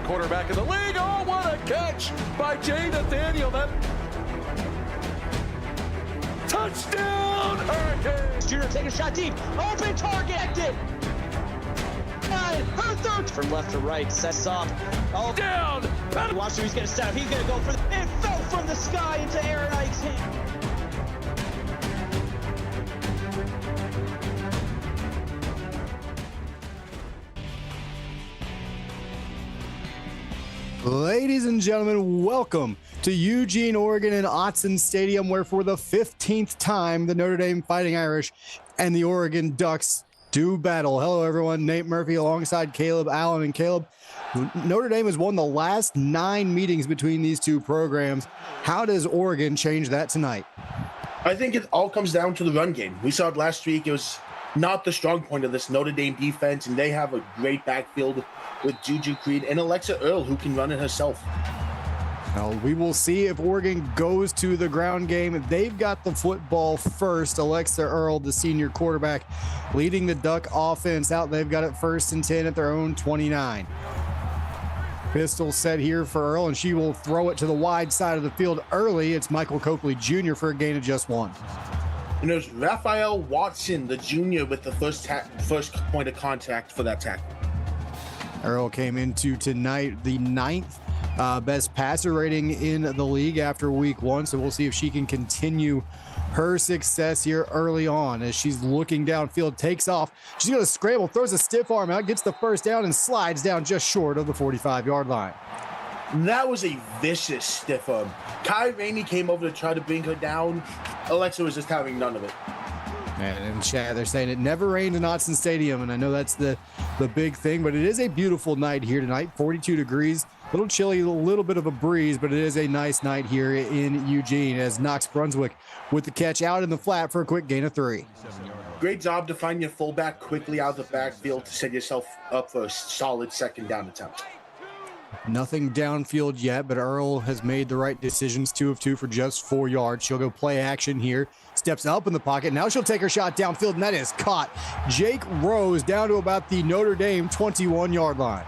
quarterback in the league. Oh, what a catch by Jay Nathaniel. That touchdown, Hurricanes. Junior take a shot deep. Open target. Her third from left to right. Sets up. Oh, down. Watch him. He's going to set up. He's going to go for the. It fell from the sky into Aaron Ike's hand. Ladies and gentlemen, welcome to Eugene, Oregon and Autzen Stadium, where for the 15th time, the Notre Dame Fighting Irish and the Oregon Ducks do battle. Hello, everyone. Nate Murphy alongside Caleb Allen. And Caleb, Notre Dame has won the last 9 meetings between these two programs. How does Oregon change that tonight? I think it all comes down to the run game. We saw it last week. It was not the strong point of this Notre Dame defense, and they have a great backfield with Juju Creed and Alexa Earl, who can run it herself. Well, we will see if Oregon goes to the ground game. They've got the football first. Alexa Earl, the senior quarterback, leading the Duck offense out. They've got it 1st and 10 at their own 29. Pistol set here for Earl, and she will throw it to the wide side of the field early. It's Michael Copley Jr. for a gain of just 1. And there's Raphael Watson, the junior, with the first point of contact for that tackle. Earl came into tonight the 9th best passer rating in the league after week 1, so we'll see if she can continue her success here early on as she's looking downfield, takes off. She's going to scramble, throws a stiff arm out, gets the first down, and slides down just short of the 45-yard line. That was a vicious stiff arm. Kai Rainey came over to try to bring her down. Alexa was just having none of it. And in chat, they're saying it never rained in Autzen Stadium, and I know that's the big thing, but it is a beautiful night here tonight, 42 degrees, a little chilly, a little bit of a breeze, but it is a nice night here in Eugene as Knox Brunswick with the catch out in the flat for a quick gain of 3. Great job to find your fullback quickly out of the backfield to set yourself up for a solid second down attempt. Nothing downfield yet, but Earl has made the right decisions, 2 of 2 for just 4 yards. She'll go play action here, steps up in the pocket. Now she'll take her shot downfield, and that is caught. Jake Rose down to about the Notre Dame 21-yard line.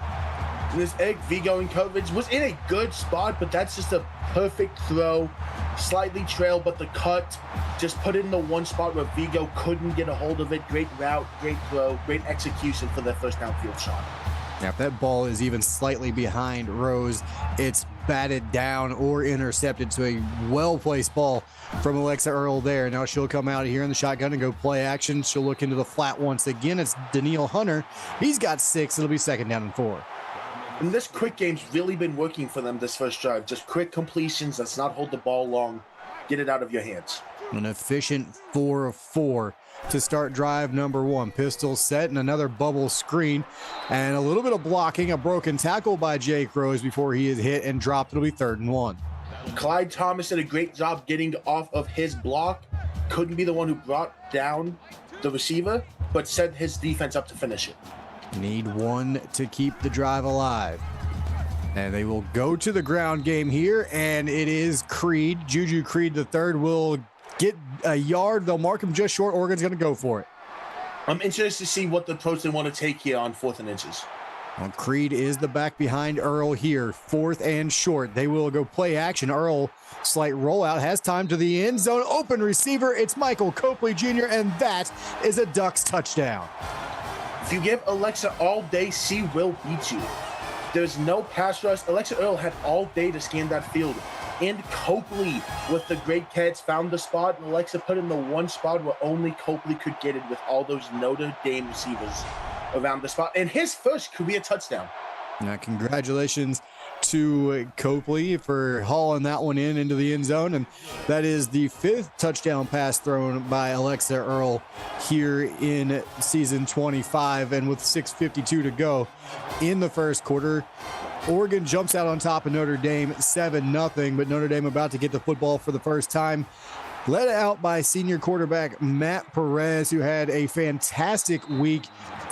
And this egg Vigo in coverage was in a good spot, but that's just a perfect throw. Slightly trailed, but the cut just put it in the one spot where Vigo couldn't get a hold of it. Great route, great throw, great execution for that first downfield shot. Now, if that ball is even slightly behind Rose, it's batted down or intercepted. So a well-placed ball from Alexa Earl there. Now she'll come out here in the shotgun and go play action. She'll look into the flat once again. It's Danielle Hunter. He's got 6. It'll be 2nd down and 4. And this quick game's really been working for them this first drive. Just quick completions. Let's not hold the ball long. Get it out of your hands. An efficient 4 of 4 to start drive number 1. Pistol set and another bubble screen and a little bit of blocking, a broken tackle by Jake Rose before he is hit and dropped. It'll be 3rd and 1. Clyde Thomas did a great job getting off of his block. Couldn't be the one who brought down the receiver, but set his defense up to finish it. Need 1 to keep the drive alive. And they will go to the ground game here, and it is Creed. Juju Creed the third will get a yard. They'll mark him just short. Oregon's going to go for it. I'm interested to see what the approach they want to take here on 4th and inches. Well, Creed is the back behind Earl here, 4th and short. They will go play action. Earl, slight rollout, has time to the end zone. Open receiver. It's Michael Copley Jr., and that is a Ducks touchdown. If you give Alexa all day, she will beat you. There's no pass rush. Alexa Earl had all day to scan that field. And Copley, with the great catch, found the spot, and Alexa put in the one spot where only Copley could get it with all those Notre Dame receivers around the spot. And his first career touchdown. Now, congratulations to Copley for hauling that one into the end zone. And that is the 5th touchdown pass thrown by Alexa Earl here in season 25. And with 6:52 to go in the first quarter, Oregon jumps out on top of Notre Dame 7-0, but Notre Dame about to get the football for the first time. Led out by senior quarterback Matt Perez, who had a fantastic week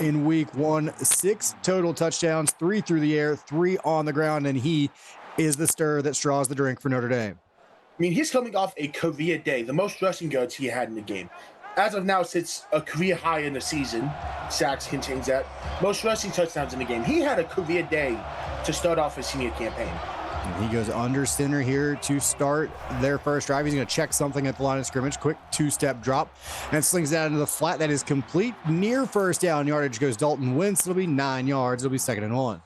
in week 1. 6 total touchdowns, 3 through the air, 3 on the ground, and he is the stir that straws the drink for Notre Dame. I mean, he's coming off a career day, the most rushing yards he had in the game. as of now, sits a career high in the season. Sacks contains that. Most rushing touchdowns in the game. He had a career day to start off his senior campaign. And he goes under center here to start their first drive. He's going to check something at the line of scrimmage. Quick two-step drop and slings that into the flat. That is complete. Near first down yardage goes Dalton Wentz. It'll be 9 yards. It'll be 2nd and 1.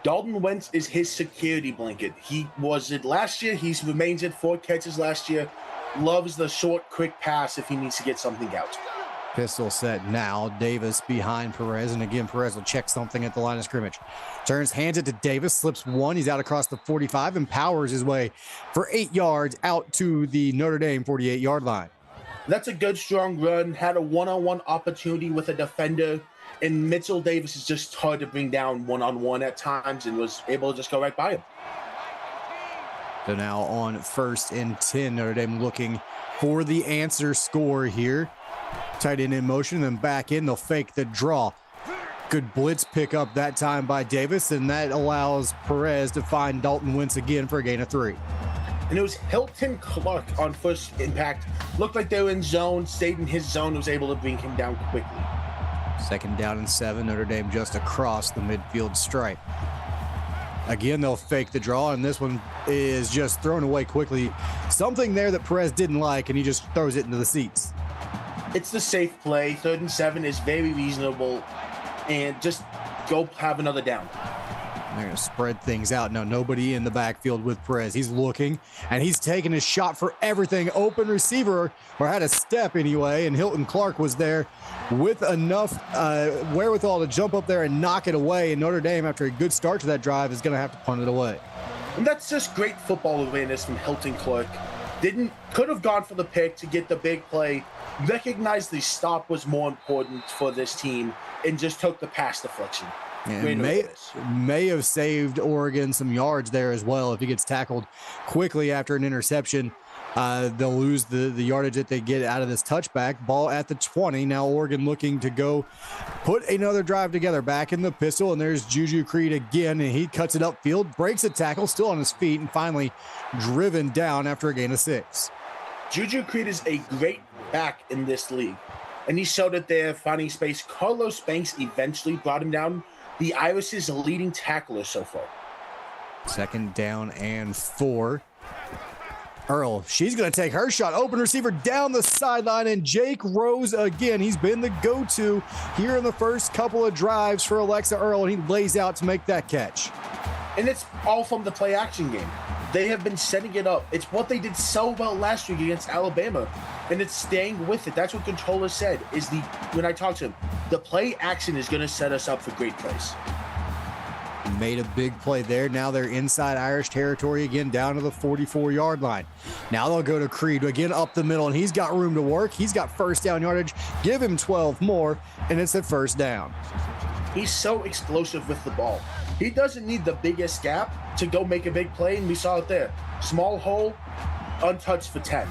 Dalton Wentz is his security blanket. He was it last year. He remains at 4 catches last year. Loves the short, quick pass if he needs to get something out. Pistol set now. Davis behind Perez. And again, Perez will check something at the line of scrimmage. Turns, hands it to Davis. Slips one. He's out across the 45 and powers his way for 8 yards out to the Notre Dame 48-yard line. That's a good, strong run. Had a one-on-one opportunity with a defender. And Mitchell Davis is just hard to bring down one-on-one at times and was able to just go right by him. So now on 1st and 10, Notre Dame looking for the answer score here. Tight end in motion, then back in. They'll fake the draw. Good blitz pickup that time by Davis, and that allows Perez to find Dalton Wentz again for a gain of 3. And it was Hilton Clark on first impact. Looked like they were in zone, stayed in his zone, was able to bring him down quickly. 2nd down and 7. Notre Dame just across the midfield stripe. Again, they'll fake the draw, and this one is just thrown away quickly. Something there that Perez didn't like, and he just throws it into the seats. It's the safe play. 3rd and 7 is very reasonable, and just go have another down. They're going to spread things out. Now, nobody in the backfield with Perez. He's looking, and he's taking his shot for everything. Open receiver, or had a step anyway, and Hilton Clark was there with enough wherewithal to jump up there and knock it away. And Notre Dame, after a good start to that drive, is going to have to punt it away. And that's just great football awareness from Hilton Clark. Could have gone for the pick to get the big play, recognized the stop was more important for this team, and just took the pass deflection. And may have saved Oregon some yards there as well if he gets tackled quickly after an interception. They'll lose the yardage that they get out of this touchback. Ball at the 20. Now Oregon looking to go put another drive together. Back in the pistol, and there's Juju Creed again, and he cuts it upfield, breaks a tackle, still on his feet, and finally driven down after a gain of 6. Juju Creed is a great back in this league, and he showed it there, finding space. Carlos Banks eventually brought him down. The Irish' leading tackler so far. 2nd down and 4. Earl, she's going to take her shot. Open receiver down the sideline, and Jake Rose again. He's been the go-to here in the first couple of drives for Alexa Earl, and he lays out to make that catch. And it's all from the play-action game. They have been setting it up. It's what they did so well last week against Alabama, and it's staying with it. That's what controller said, when I talked to him, the play action is going to set us up for great plays. Made a big play there. Now they're inside Irish territory again, down to the 44-yard line. Now they'll go to Creed again up the middle, and he's got room to work. He's got first down yardage. Give him 12 more, and it's at 1st down. He's so explosive with the ball. He doesn't need the biggest gap to go make a big play, and we saw it there. Small hole, untouched for 10.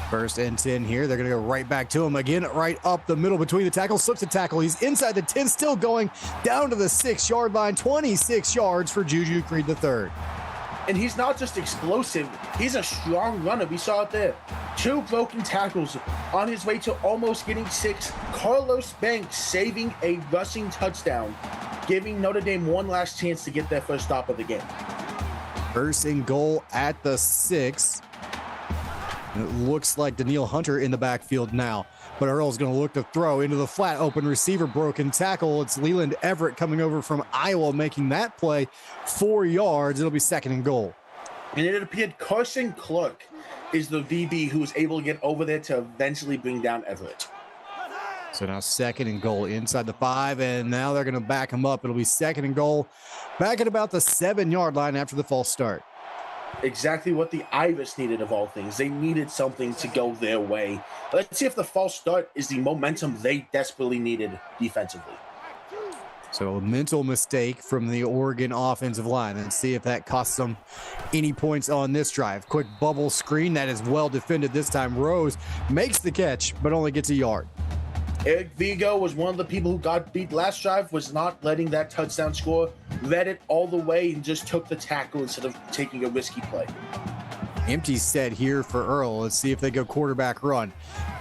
1st and 10 here. They're going to go right back to him again, right up the middle between the tackles. Slips a tackle. He's inside the 10, still going down to the 6-yard line. 26 yards for Juju Creed III. And he's not just explosive, he's a strong runner. We saw it there. 2 broken tackles on his way to almost getting 6. Carlos Banks saving a rushing touchdown, giving Notre Dame one last chance to get their first stop of the game. 1st and goal at the 6. And it looks like Daniil Hunter in the backfield now. But Earl's going to look to throw into the flat. Open receiver, broken tackle. It's Leland Everett coming over from Iowa, making that play 4 yards. It'll be 2nd and goal. And it appeared Carson Clark is the VB who was able to get over there to eventually bring down Everett. So now 2nd and goal inside the 5, and now they're going to back him up. It'll be 2nd and goal back at about the 7-yard line after the false start. Exactly what the Irish needed of all things. They needed something to go their way. Let's see if the false start is the momentum they desperately needed defensively. So a mental mistake from the Oregon offensive line, and see if that costs them any points on this drive. Quick bubble screen that is well defended this time. Rose makes the catch, but only gets a yard. Eric Vigo was one of the people who got beat last drive, was not letting that touchdown score, led it all the way and just took the tackle instead of taking a risky play. Empty set here for Earl. Let's see if they go quarterback run.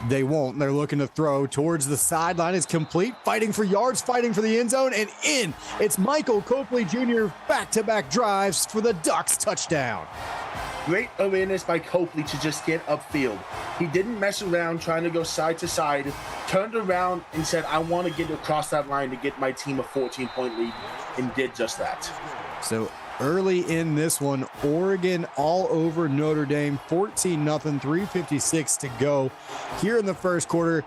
They won't. They're looking to throw towards the sideline. It's complete. Fighting for yards, fighting for the end zone, and in. It's Michael Copley Jr. back-to-back drives for the Ducks touchdown. Great awareness by Copley to just get upfield. He didn't mess around trying to go side to side, turned around and said, I want to get across that line to get my team a 14-point lead, and did just that. So early in this one, Oregon all over Notre Dame, 14-0, 3:56 to go here in the first quarter.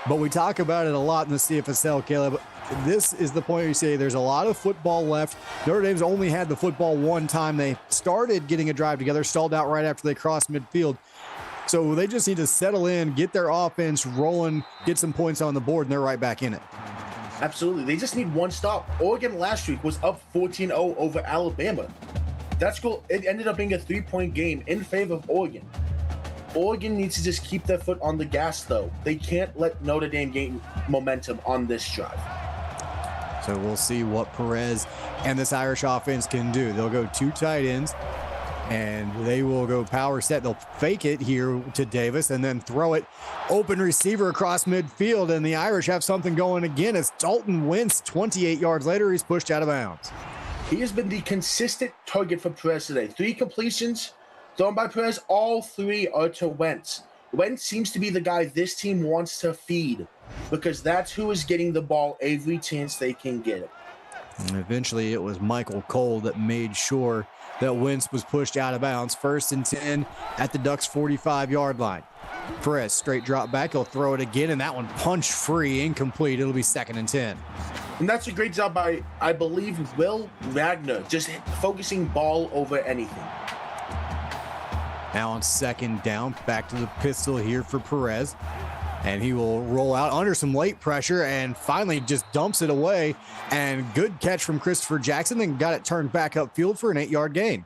But we talk about it a lot in the CFSL, Caleb. This is the point where you say there's a lot of football left. Notre Dame's only had the football one time. They started getting a drive together, stalled out right after they crossed midfield. So they just need to settle in, get their offense rolling, get some points on the board, and they're right back in it. Absolutely. They just need one stop. Oregon last week was up 14-0 over Alabama. That's cool. It ended up being a 3-point game in favor of Oregon. Oregon needs to just keep their foot on the gas, though. They can't let Notre Dame gain momentum on this drive. So we'll see what Perez and this Irish offense can do. They'll go 2 tight ends, and they will go power set. They'll fake it here to Davis and then throw it. Open receiver across midfield, and the Irish have something going again. It's Dalton Wentz. 28 yards later, he's pushed out of bounds. He has been the consistent target for Perez today. 3 completions thrown by Perez. All 3 are to Wentz. Wentz seems to be the guy this team wants to feed, because that's who is getting the ball every chance they can get it. And eventually it was Michael Cole that made sure that Wentz was pushed out of bounds. 1st and 10 at the Ducks 45-yard line. Perez straight drop back. He'll throw it again, and that one punch free, incomplete. It'll be 2nd and 10. And that's a great job by, I believe, Will Wagner, just focusing ball over anything. Now on 2nd down, back to the pistol here for Perez. And he will roll out under some late pressure and finally just dumps it away. And good catch from Christopher Jackson, then got it turned back upfield for an 8-yard gain.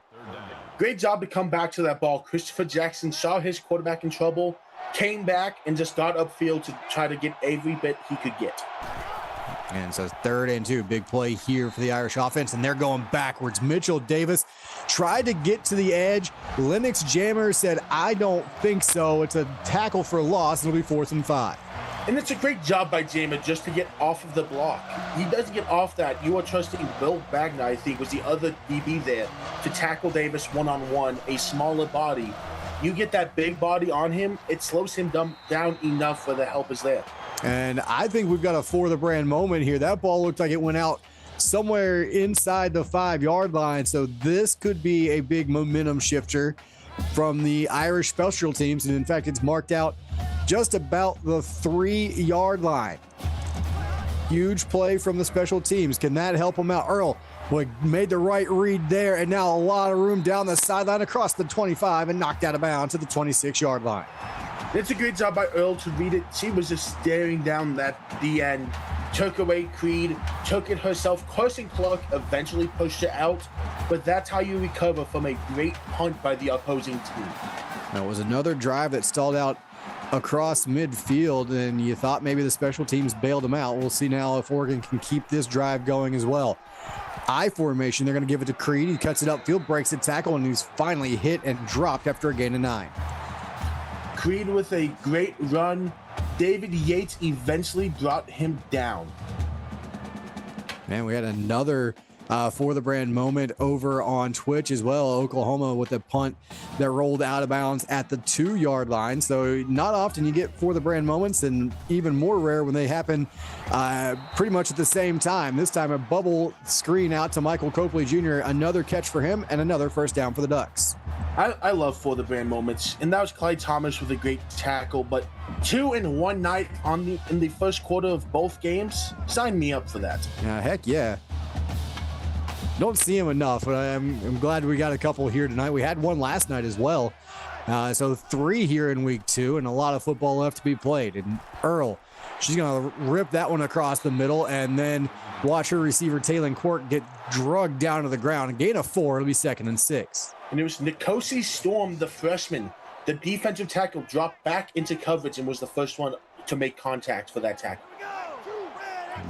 Great job to come back to that ball. Christopher Jackson saw his quarterback in trouble, came back, and just got upfield to try to get every bit he could get. And so 3rd and 2, big play here for the Irish offense, and they're going backwards. Mitchell Davis tried to get to the edge. Lennox Jammer said, I don't think so. It's a tackle for a loss. It'll be 4th and 5. And it's a great job by Jammer just to get off of the block. He doesn't get off that. You are trusting Will Wagner, I think, was the other DB there, to tackle Davis one-on-one, a smaller body. You get that big body on him, it slows him down enough where the help is there. And I think we've got a for the brand moment here. That ball looked like it went out somewhere inside the 5-yard line. So this could be a big momentum shifter from the Irish special teams. And in fact, it's marked out just about the 3-yard line. Huge play from the special teams. Can that help them out? Earl made the right read there, and now a lot of room down the sideline across the 25 and knocked out of bounds to the 26-yard line. It's a great job by Earl to read it. She was just staring down the end. Took away Creed, took it herself. Carson Clark eventually pushed it out, but that's how you recover from a great punt by the opposing team. That was another drive that stalled out across midfield, and you thought maybe the special teams bailed them out. We'll see now if Oregon can keep this drive going as well. I formation, they're going to give it to Creed. He cuts it upfield, breaks the tackle, and he's finally hit and dropped after a gain of 9. Creed with a great run. David Yates eventually brought him down. Man, we had another for the brand moment over on Twitch as well. Oklahoma with a punt that rolled out of bounds at the 2-yard line. So not often you get for the brand moments, and even more rare when they happen pretty much at the same time. This time a bubble screen out to Michael Copley Jr. Another catch for him and another 1st down for the Ducks. I love for the brand moments, and that was Clyde Thomas with a great tackle, but 2 in one night in the first quarter of both games, sign me up for that. Heck yeah. Don't see him enough, but I'm glad we got a couple here tonight. We had one last night as well. So 3 here in week 2, and a lot of football left to be played. And Earl, she's going to rip that one across the middle, and then watch her receiver, Taylon Quirk, get drugged down to the ground. A gain of 4, it'll be 2nd and 6. And it was Nkosi Storm, the freshman. The defensive tackle dropped back into coverage and was the first one to make contact for that tackle.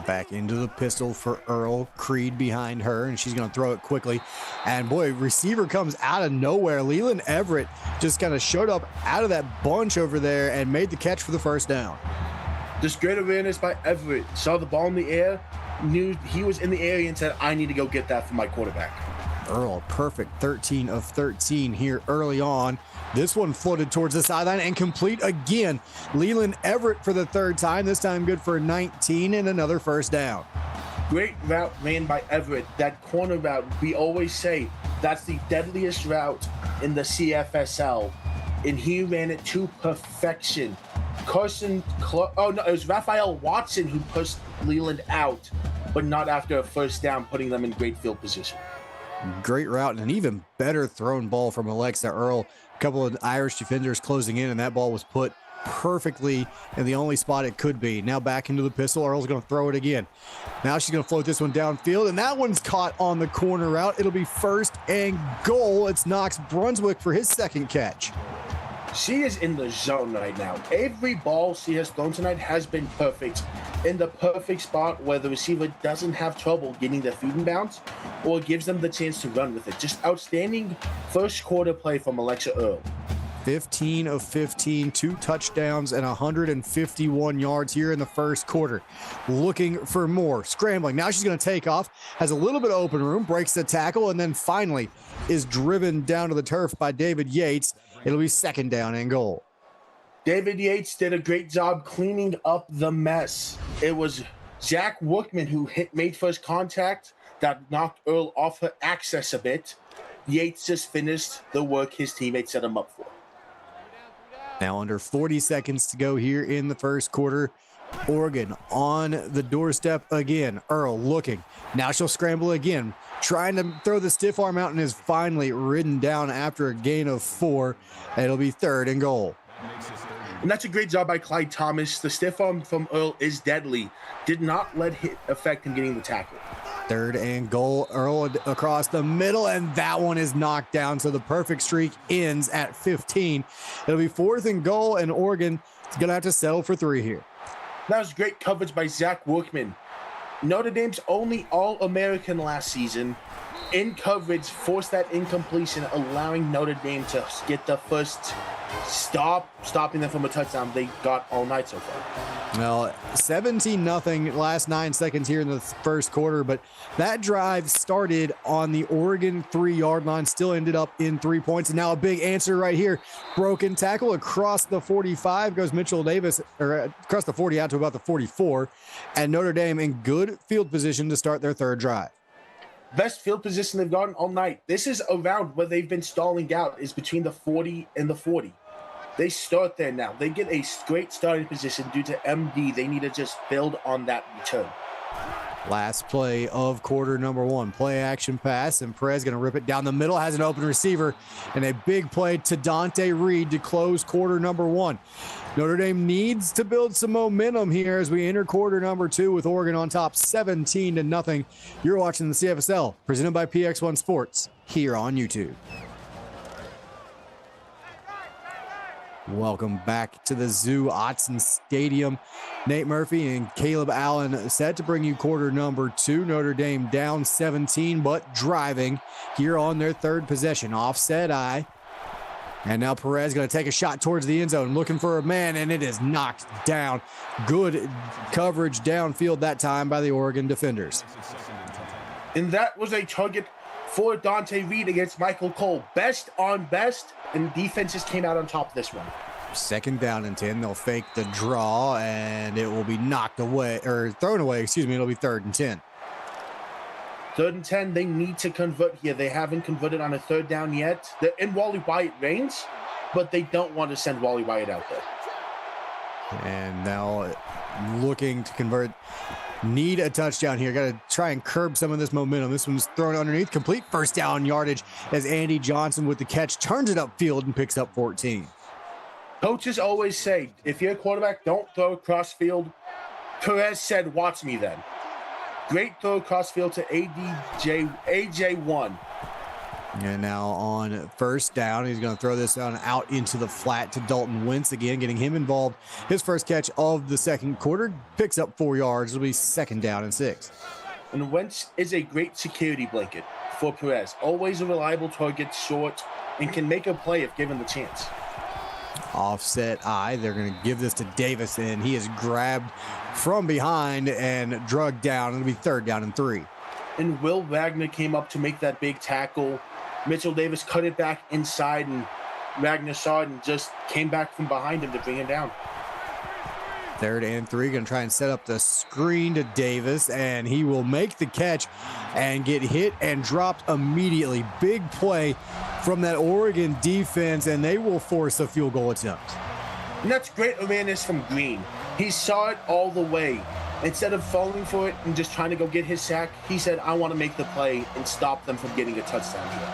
Back into the pistol for Earl. Creed behind her, and she's going to throw it quickly. And boy, receiver comes out of nowhere. Leland Everett just kind of showed up out of that bunch over there and made the catch for the first down. Just great awareness by Everett. Saw the ball in the air, knew he was in the area, and said, I need to go get that for my quarterback. Earl, perfect 13 of 13 here early on. This one floated towards the sideline and complete again. Leland Everett for the third time, this time good for 19 and another first down. Great route ran by Everett. That corner route, we always say that's the deadliest route in the CFSL, and he ran it to perfection. It was Raphael Watson who pushed Leland out, but not after a first down, putting them in great field position. Great route and an even better thrown ball from Alexa Earl. A couple of Irish defenders closing in, and that ball was put perfectly in the only spot it could be. Now back into the pistol. Earl's going to throw it again. Now she's going to float this one downfield, and that one's caught on the corner route. It'll be first and goal. It's Knox Brunswick for his second catch. She is in the zone right now. Every ball she has thrown tonight has been perfect. In the perfect spot where the receiver doesn't have trouble getting their feet in bounds or gives them the chance to run with it. Just outstanding first quarter play from Alexa Earl. 15 of 15, 2 touchdowns and 151 yards here in the first quarter. Looking for more. Scrambling. Now she's going to take off. Has a little bit of open room. Breaks the tackle and then finally is driven down to the turf by David Yates. It'll be second down and goal. David Yates did a great job cleaning up the mess. It was Zach Wookman who made first contact that knocked Earl off her access a bit. Yates just finished the work his teammates set him up for. Now under 40 seconds to go here in the first quarter. Oregon on the doorstep again. Earl looking. Now she'll scramble again. Trying to throw the stiff arm out and is finally ridden down after a gain of 4. It'll be third and goal. And that's a great job by Clyde Thomas. The stiff arm from Earl is deadly. Did not let it affect him getting the tackle. Third and goal. Earl across the middle, and that one is knocked down. So the perfect streak ends at 15. It'll be fourth and goal, and Oregon is going to have to settle for 3 here. That was great coverage by Zach Wookman. Notre Dame's only All-American last season. In coverage, forced that incompletion, allowing Notre Dame to get the first stopping them from a touchdown they got all night so far. Well, 17-0 last 9 seconds here in the first quarter, but that drive started on the Oregon 3-yard line, still ended up in 3 points, and now a big answer right here. Broken tackle across the 45 goes Mitchell Davis, or across the 40 out to about the 44, and Notre Dame in good field position to start their third drive. Best field position they've gotten all night. This is a round where they've been stalling out, is between the 40 and the 40. They start there now. They get a great starting position due to MD. They need to just build on that return. Last play of quarter number 1. Play action pass, and Perez going to rip it down the middle. Has an open receiver, and a big play to Dante Reed to close quarter number 1. Notre Dame needs to build some momentum here as we enter quarter number 2 with Oregon on top 17-0. You're watching the CFSL presented by PX1 Sports here on YouTube. Welcome back to the Zoo Autzen Stadium. Nate Murphy and Caleb Allen set to bring you quarter number 2. Notre Dame down 17, but driving here on their third possession. Offset eye. And now Perez going to take a shot towards the end zone, looking for a man, and it is knocked down. Good coverage downfield that time by the Oregon defenders. And that was a target for Dante Reed against Michael Cole. Best on best, and defenses came out on top of this one. Second down and 10. They'll fake the draw, and it will be knocked away, or thrown away, excuse me. It'll be 3rd and 10. 3rd and 10, they need to convert here. They haven't converted on a 3rd down yet. They're in Wally Wyatt range, but they don't want to send Wally Wyatt out there. And now looking to convert. Need a touchdown here. Got to try and curb some of this momentum. This one's thrown underneath. Complete first down yardage as Andy Johnson with the catch turns it upfield and picks up 14. Coaches always say, if you're a quarterback, don't throw across field. Perez said, watch me then. Great throw across field to AJ1. And now on first down, he's going to throw this one out into the flat to Dalton Wentz again, getting him involved. His first catch of the second quarter, picks up 4 yards. It'll be 2nd down and 6. And Wentz is a great security blanket for Perez. Always a reliable target, short, and can make a play if given the chance. Offset eye. They're going to give this to Davis, and he is grabbed from behind and drugged down. It'll be 3rd down and 3. And Will Wagner came up to make that big tackle. Mitchell Davis cut it back inside, and Wagner saw it and just came back from behind him to bring him down. 3rd and 3, going to try and set up the screen to Davis, and he will make the catch and get hit and dropped immediately. Big play from that Oregon defense, and they will force a field goal attempt. And that's great awareness from Green. He saw it all the way. Instead of falling for it and just trying to go get his sack, he said, I want to make the play and stop them from getting a touchdown here.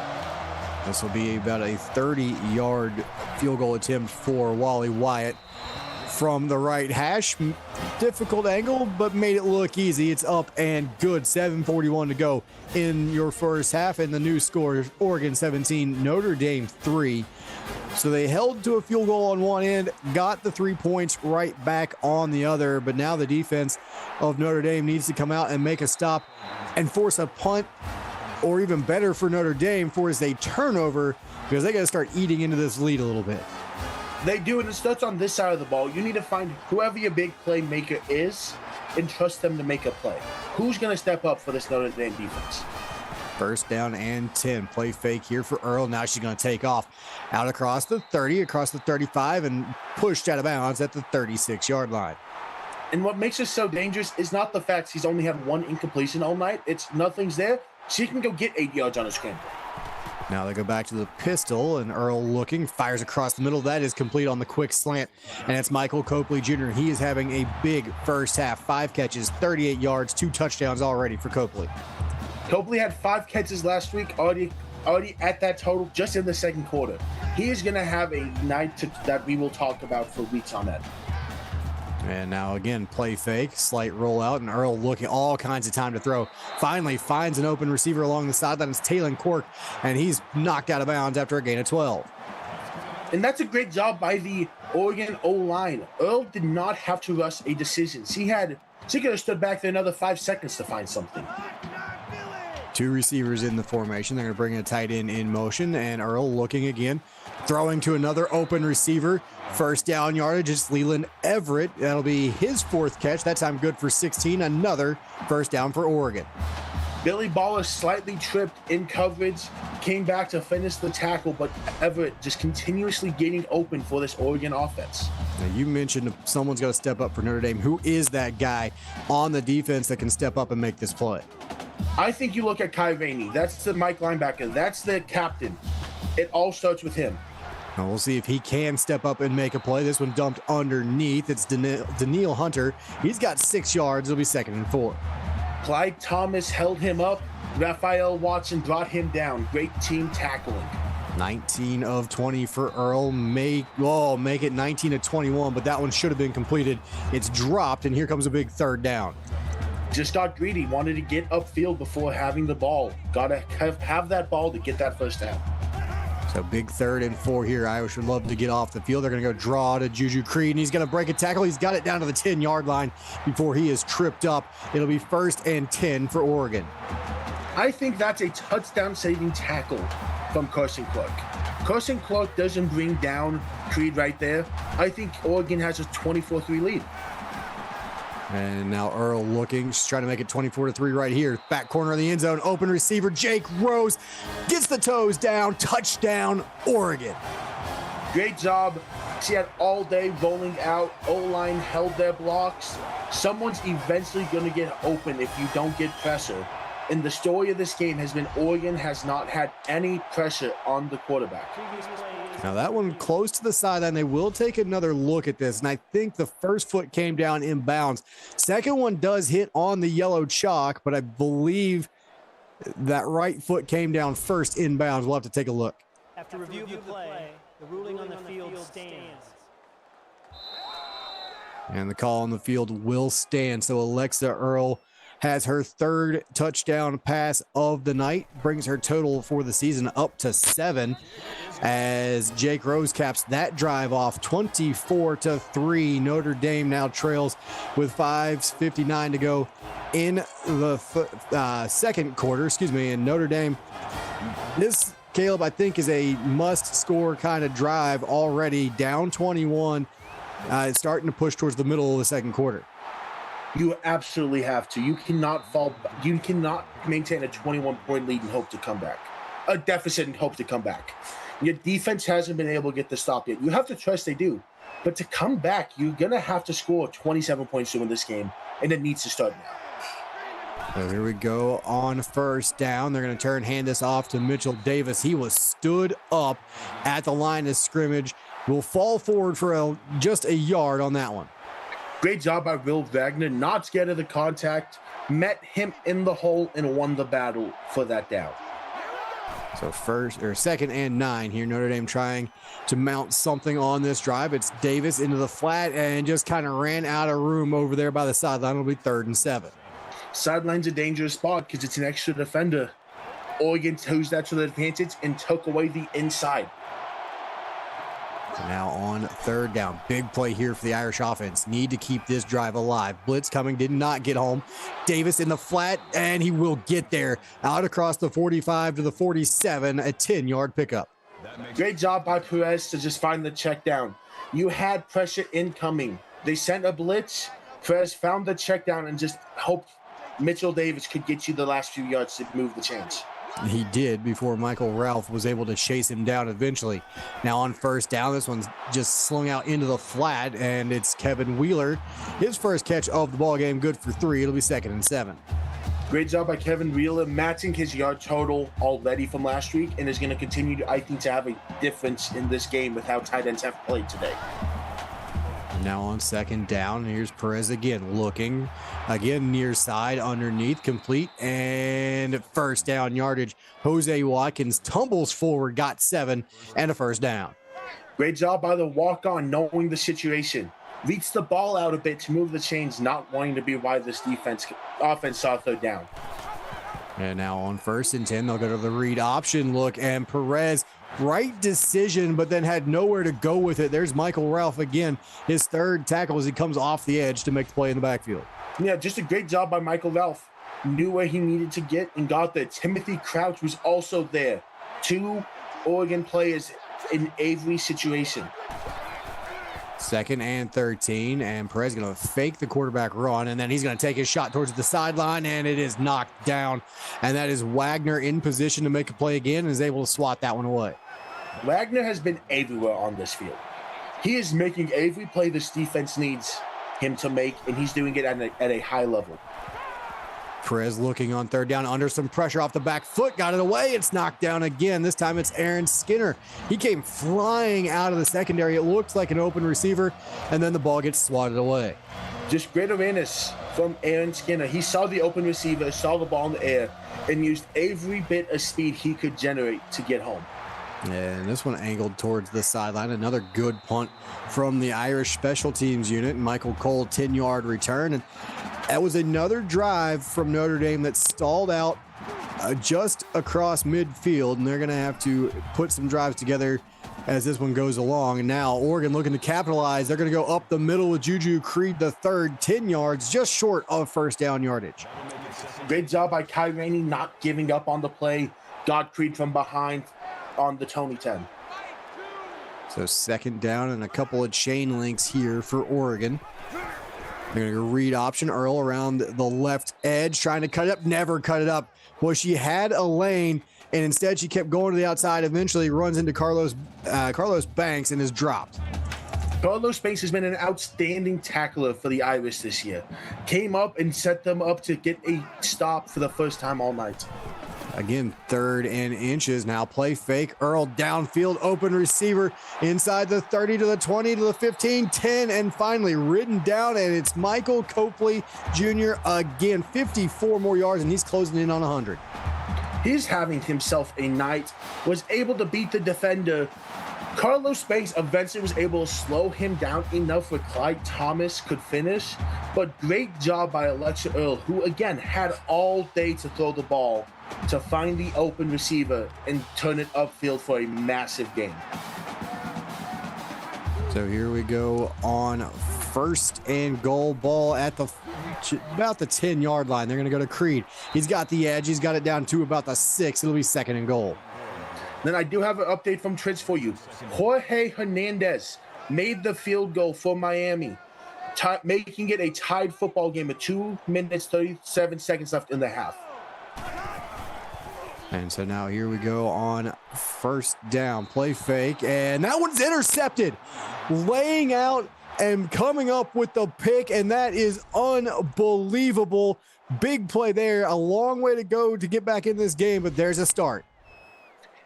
This will be about a 30-yard field goal attempt for Wally Wyatt from the right hash. Difficult angle, but made it look easy. It's up and good. 7:41 to go in your first half, and the new score, Oregon 17, Notre Dame 3. So they held to a field goal on one end, got the 3 points right back on the other, but now the defense of Notre Dame needs to come out and make a stop and force a punt, or even better for Notre Dame, force a turnover, because they got to start eating into this lead a little bit. They do, and it starts on this side of the ball. You need to find whoever your big playmaker is and trust them to make a play. Who's going to step up for this Notre Dame defense? 1st down and 10. Play fake here for Earl. Now she's going to take off out across the 30, across the 35, and pushed out of bounds at the 36-yard line. And what makes us so dangerous is not the fact he's only had 1 incompletion all night. It's nothing's there. She can go get 8 yards on a scramble. Now they go back to the pistol, and Earl looking, fires across the middle. That is complete on the quick slant, and it's Michael Copley Jr. He is having a big first half. 5 catches, 38 yards, 2 touchdowns already for Copley. Copley had 5 catches last week, already at that total just in the second quarter. He is going to have a night that we will talk about for weeks on end. And now again, play fake, slight rollout, and Earl looking all kinds of time to throw. Finally finds an open receiver along the sideline. It's Taylon Cork, and he's knocked out of bounds after a gain of 12. And that's a great job by the Oregon O-line. Earl did not have to rush a decision. She could have stood back there another 5 seconds to find something. 2 receivers in the formation. They're going to bring a tight end in motion, and Earl looking again, throwing to another open receiver. 1st down yardage, it's Leland Everett. That'll be his 4th catch. That time good for 16. Another 1st down for Oregon. Billy Baller slightly tripped in coverage, came back to finish the tackle, but Everett just continuously getting open for this Oregon offense. Now you mentioned someone's got to step up for Notre Dame. Who is that guy on the defense that can step up and make this play? I think you look at Kai Vaney. That's the Mike linebacker. That's the captain. It all starts with him. Now we'll see if he can step up and make a play. This one dumped underneath. It's Daniil Hunter. He's got 6 yards. It'll be 2nd and 4. Clyde Thomas held him up. Raphael Watson brought him down. Great team tackling. 19 of 20 for Earl. Make it 19 of 21, but that one should have been completed. It's dropped, and here comes a big 3rd down. Just got greedy. Wanted to get upfield before having the ball. Got to have that ball to get that 1st down. So big 3rd and 4 here. Irish would love to get off the field. They're going to go draw to Juju Creed, and he's going to break a tackle. He's got it down to the 10-yard line before he is tripped up. It'll be 1st and 10 for Oregon. I think that's a touchdown-saving tackle from Carson Clark. Carson Clark doesn't bring down Creed right there. I think Oregon has a 24-3 lead. And now Earl looking, just trying to make it 24-3 right here. Back corner of the end zone, open receiver, Jake Rose gets the toes down, touchdown, Oregon. Great job. She had all day rolling out. O-line held their blocks. Someone's eventually going to get open if you don't get pressure. And the story of this game has been Oregon has not had any pressure on the quarterback. Now that one close to the sideline. They will take another look at this, and I think the first foot came down inbounds. Second one does hit on the yellow chalk, but I believe that right foot came down first inbounds. We'll have to take a look. After review of the play, the ruling on the field stands. And the call on the field will stand. So Alexa Earl has her third touchdown pass of the night, brings her total for the season up to 7, as Jake Rose caps that drive off 24-3. Notre Dame now trails with 5:59 to go in the second quarter, and Notre Dame, this, Caleb, I think is a must-score kind of drive already, down 21. It's starting to push towards the middle of the second quarter. You absolutely have to. You cannot you cannot maintain a 21-point lead and hope to come back. A deficit and hope to come back. Your defense hasn't been able to get the stop yet. You have to trust they do. But to come back, you're going to have to score 27 points to win this game, and it needs to start now. So here we go on first down. They're going to hand this off to Mitchell Davis. He was stood up at the line of scrimmage. Will fall forward for just a yard on that one. Great job by Will Wagner, not scared of the contact, met him in the hole and won the battle for that down. So second and 9 here. Notre Dame trying to mount something on this drive. It's Davis into the flat and just kind of ran out of room over there by the sideline. It'll be 3rd and 7. Sideline's a dangerous spot because it's an extra defender. Oregon used that to the advantage and took away the inside. Now on 3rd down. Big play here for the Irish offense. Need to keep this drive alive. Blitz coming, did not get home. Davis in the flat, and he will get there. Out across the 45 to the 47, a 10-yard pickup. Great job by Perez to just find the check down. You had pressure incoming. They sent a blitz. Perez found the check down and just hoped Mitchell Davis could get you the last few yards to move the chains. He did before Michael Ralph was able to chase him down eventually. Now on first down, this one's just slung out into the flat, and it's Kevin Wheeler. His first catch of the ball game, good for 3. It'll be 2nd and 7. Great job by Kevin Wheeler, matching his yard total already from last week, and is going to continue, I think, to have a difference in this game with how tight ends have played today. Now on 2nd down, here's Perez again, looking again near side, underneath, complete, and first down yardage. Jose Watkins tumbles forward, got 7 and a first down. Great job by the walk-on, knowing the situation. Reached the ball out a bit to move the chains, not wanting to be why this offense saw 3rd down. And now on 1st and 10, they'll go to the read option look, and Perez, right decision, but then had nowhere to go with it. There's Michael Ralph again, his 3rd tackle as he comes off the edge to make the play in the backfield. Yeah, just a great job by Michael Ralph. Knew where he needed to get and got there. Timothy Crouch was also there. 2 Oregon players in Avery situation. 2nd and 13, and Perez going to fake the quarterback run, and then he's going to take his shot towards the sideline, and it is knocked down. And that is Wagner in position to make a play again and is able to swat that one away. Wagner has been everywhere on this field. He is making every play this defense needs him to make, and he's doing it at a high level. Perez looking on 3rd down, under some pressure off the back foot, got it away. It's knocked down again. This time it's Aaron Skinner. He came flying out of the secondary. It looked like an open receiver, and then the ball gets swatted away. Just great awareness from Aaron Skinner. He saw the open receiver, saw the ball in the air, and used every bit of speed he could generate to get home. And this one angled towards the sideline. Another good punt from the Irish special teams unit. Michael Cole, 10-yard return. And that was another drive from Notre Dame that stalled out just across midfield. And they're going to have to put some drives together as this one goes along. And now Oregon looking to capitalize. They're going to go up the middle with Juju Creed, the 3rd, 10 yards, just short of first down yardage. Great job by Kai Rainey not giving up on the play. Got Creed from behind on the Tony 10. So 2nd down and a couple of chain links here for Oregon. They're going to go read option. Earl around the left edge, trying to cut it up. Never cut it up. Well, she had a lane, and instead she kept going to the outside. Eventually runs into Carlos Banks and is dropped. Carlos Banks has been an outstanding tackler for the Irish this year. Came up and set them up to get a stop for the first time all night. Again, 3rd and inches. Now play fake. Earl downfield, open receiver inside the 30 to the 20 to the 15, 10, and finally ridden down. And it's Michael Copley Jr. again, 54 more yards, and he's closing in on 100. He's having himself a night. Was able to beat the defender Carlos Banks eventually was able to slow him down enough where Clyde Thomas could finish, but great job by Alexa Earl, who again had all day to throw the ball to find the open receiver and turn it upfield for a massive gain. So here we go on first and goal, ball at about the 10-yard line. They're going to go to Creed. He's got the edge. He's got it down to about the 6. It'll be second and goal. Then I do have an update from Trids for you. Jorge Hernandez made the field goal for Miami, making it a tied football game with 2 minutes, 37 seconds left in the half. And so now here we go on first down, play fake, and that one's intercepted. Laying out and coming up with the pick, and that is unbelievable. Big play there, a long way to go to get back in this game, but there's a start.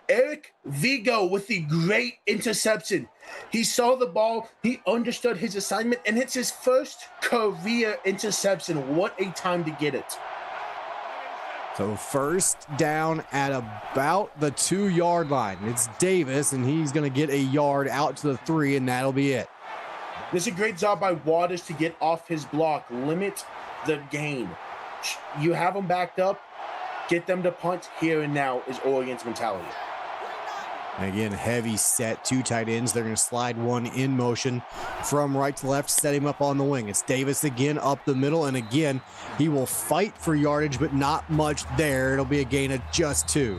Eric Vigo with the great interception. He saw the ball, he understood his assignment, and it's his first career interception. What a time to get it. So first down at about the 2-yard line. It's Davis, and he's going to get a yard out to the 3, and that'll be it. This is a great job by Waters to get off his block, limit the gain. You have them backed up, get them to punt here and now is Oregon's mentality. Again, heavy set, 2 tight ends. They're going to slide one in motion from right to left, set him up on the wing. It's Davis again up the middle, and again, he will fight for yardage, but not much there. It'll be a gain of just 2.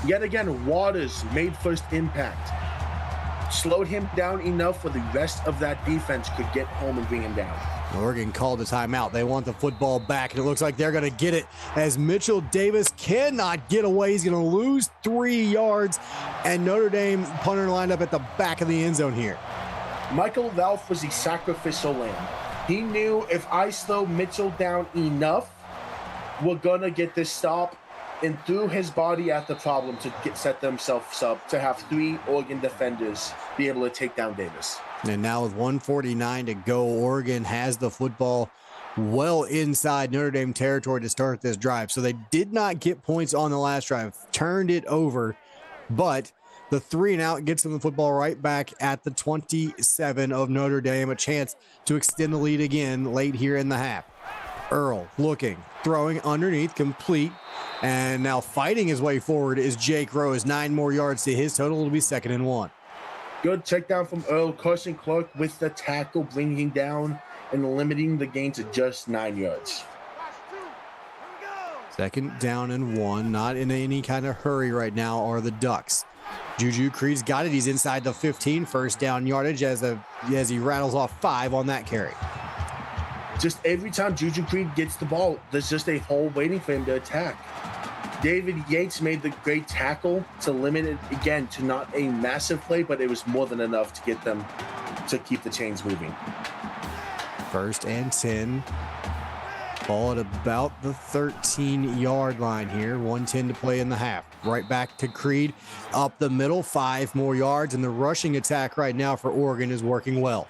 Yet again, Waters made first impact. Slowed him down enough where the rest of that defense could get home and bring him down. Oregon called a timeout. They want the football back, and it looks like they're going to get it as Mitchell Davis cannot get away. He's going to lose 3 yards, and Notre Dame punter lined up at the back of the end zone here. Michael Ralph was the sacrificial lamb. He knew if I slow Mitchell down enough, we're going to get this stop, and threw his body at the problem to set themselves up to have 3 Oregon defenders be able to take down Davis. And now with 1:49 to go, Oregon has the football well inside Notre Dame territory to start this drive. So they did not get points on the last drive, turned it over, but the 3 and out gets them the football right back at the 27 of Notre Dame, a chance to extend the lead again late here in the half. Earl looking, throwing underneath, complete, and now fighting his way forward is Jake Rose. 9 more yards to his total. It'll be second and 1. Good check down from Earl. Carson Clark with the tackle, bringing down and limiting the gain to just 9 yards. Second down and 1. Not in any kind of hurry right now are the Ducks. Juju Creed's got it. He's inside the 15. First down yardage as he rattles off 5 on that carry. Just every time Juju Creed gets the ball, there's just a hole waiting for him to attack. David Yates made the great tackle to limit it again to not a massive play, but it was more than enough to get them to keep the chains moving. First and 10. Ball at about the 13-yard line here. 1:10 to play in the half. Right back to Creed. Up the middle, 5 more yards, and the rushing attack right now for Oregon is working well.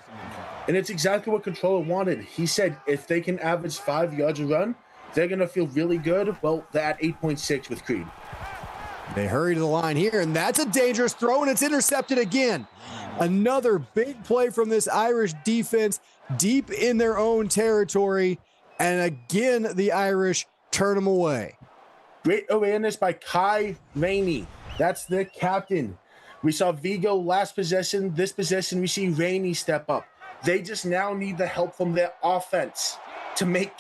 And it's exactly what Controller wanted. He said if they can average 5 yards a run, they're going to feel really good. Well, they're at 8.6 with Creed. They hurry to the line here, and that's a dangerous throw, and it's intercepted again. Another big play from this Irish defense deep in their own territory, and again, the Irish turn them away. Great awareness by Kai Rainey. That's the captain. We saw Vigo last possession. This possession, we see Rainey step up. They just now need the help from their offense to make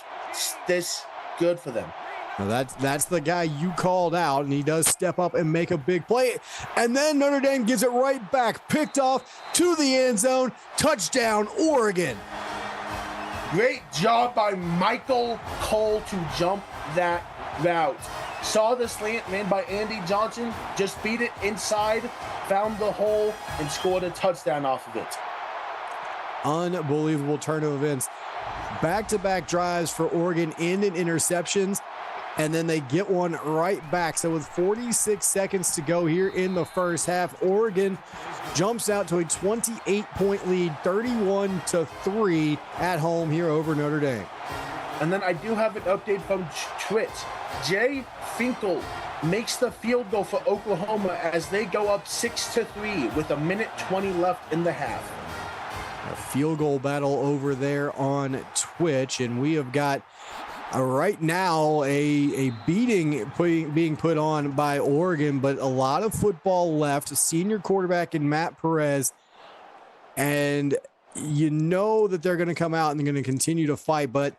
this good for them. Now that's the guy you called out, and he does step up and make a big play. And then Notre Dame gives it right back, picked off to the end zone. Touchdown, Oregon. Great job by Michael Cole to jump that route. Saw the slant ran by Andy Johnson, just beat it inside, found the hole, and scored a touchdown off of it. Unbelievable turn of events. Back-to-back drives for Oregon end in interceptions, and then they get one right back. So with 46 seconds to go here in the first half, Oregon jumps out to a 28-point lead, 31-3 at home here over Notre Dame. And then I do have an update from Twitch. Jay Finkel makes the field goal for Oklahoma as they go up 6-3 with 1:20 left in the half. A field goal battle over there on Twitch, and we have got right now a beating being put on by Oregon, but a lot of football left. Senior quarterback in Matt Perez, and you know that they're going to come out and they're going to continue to fight, but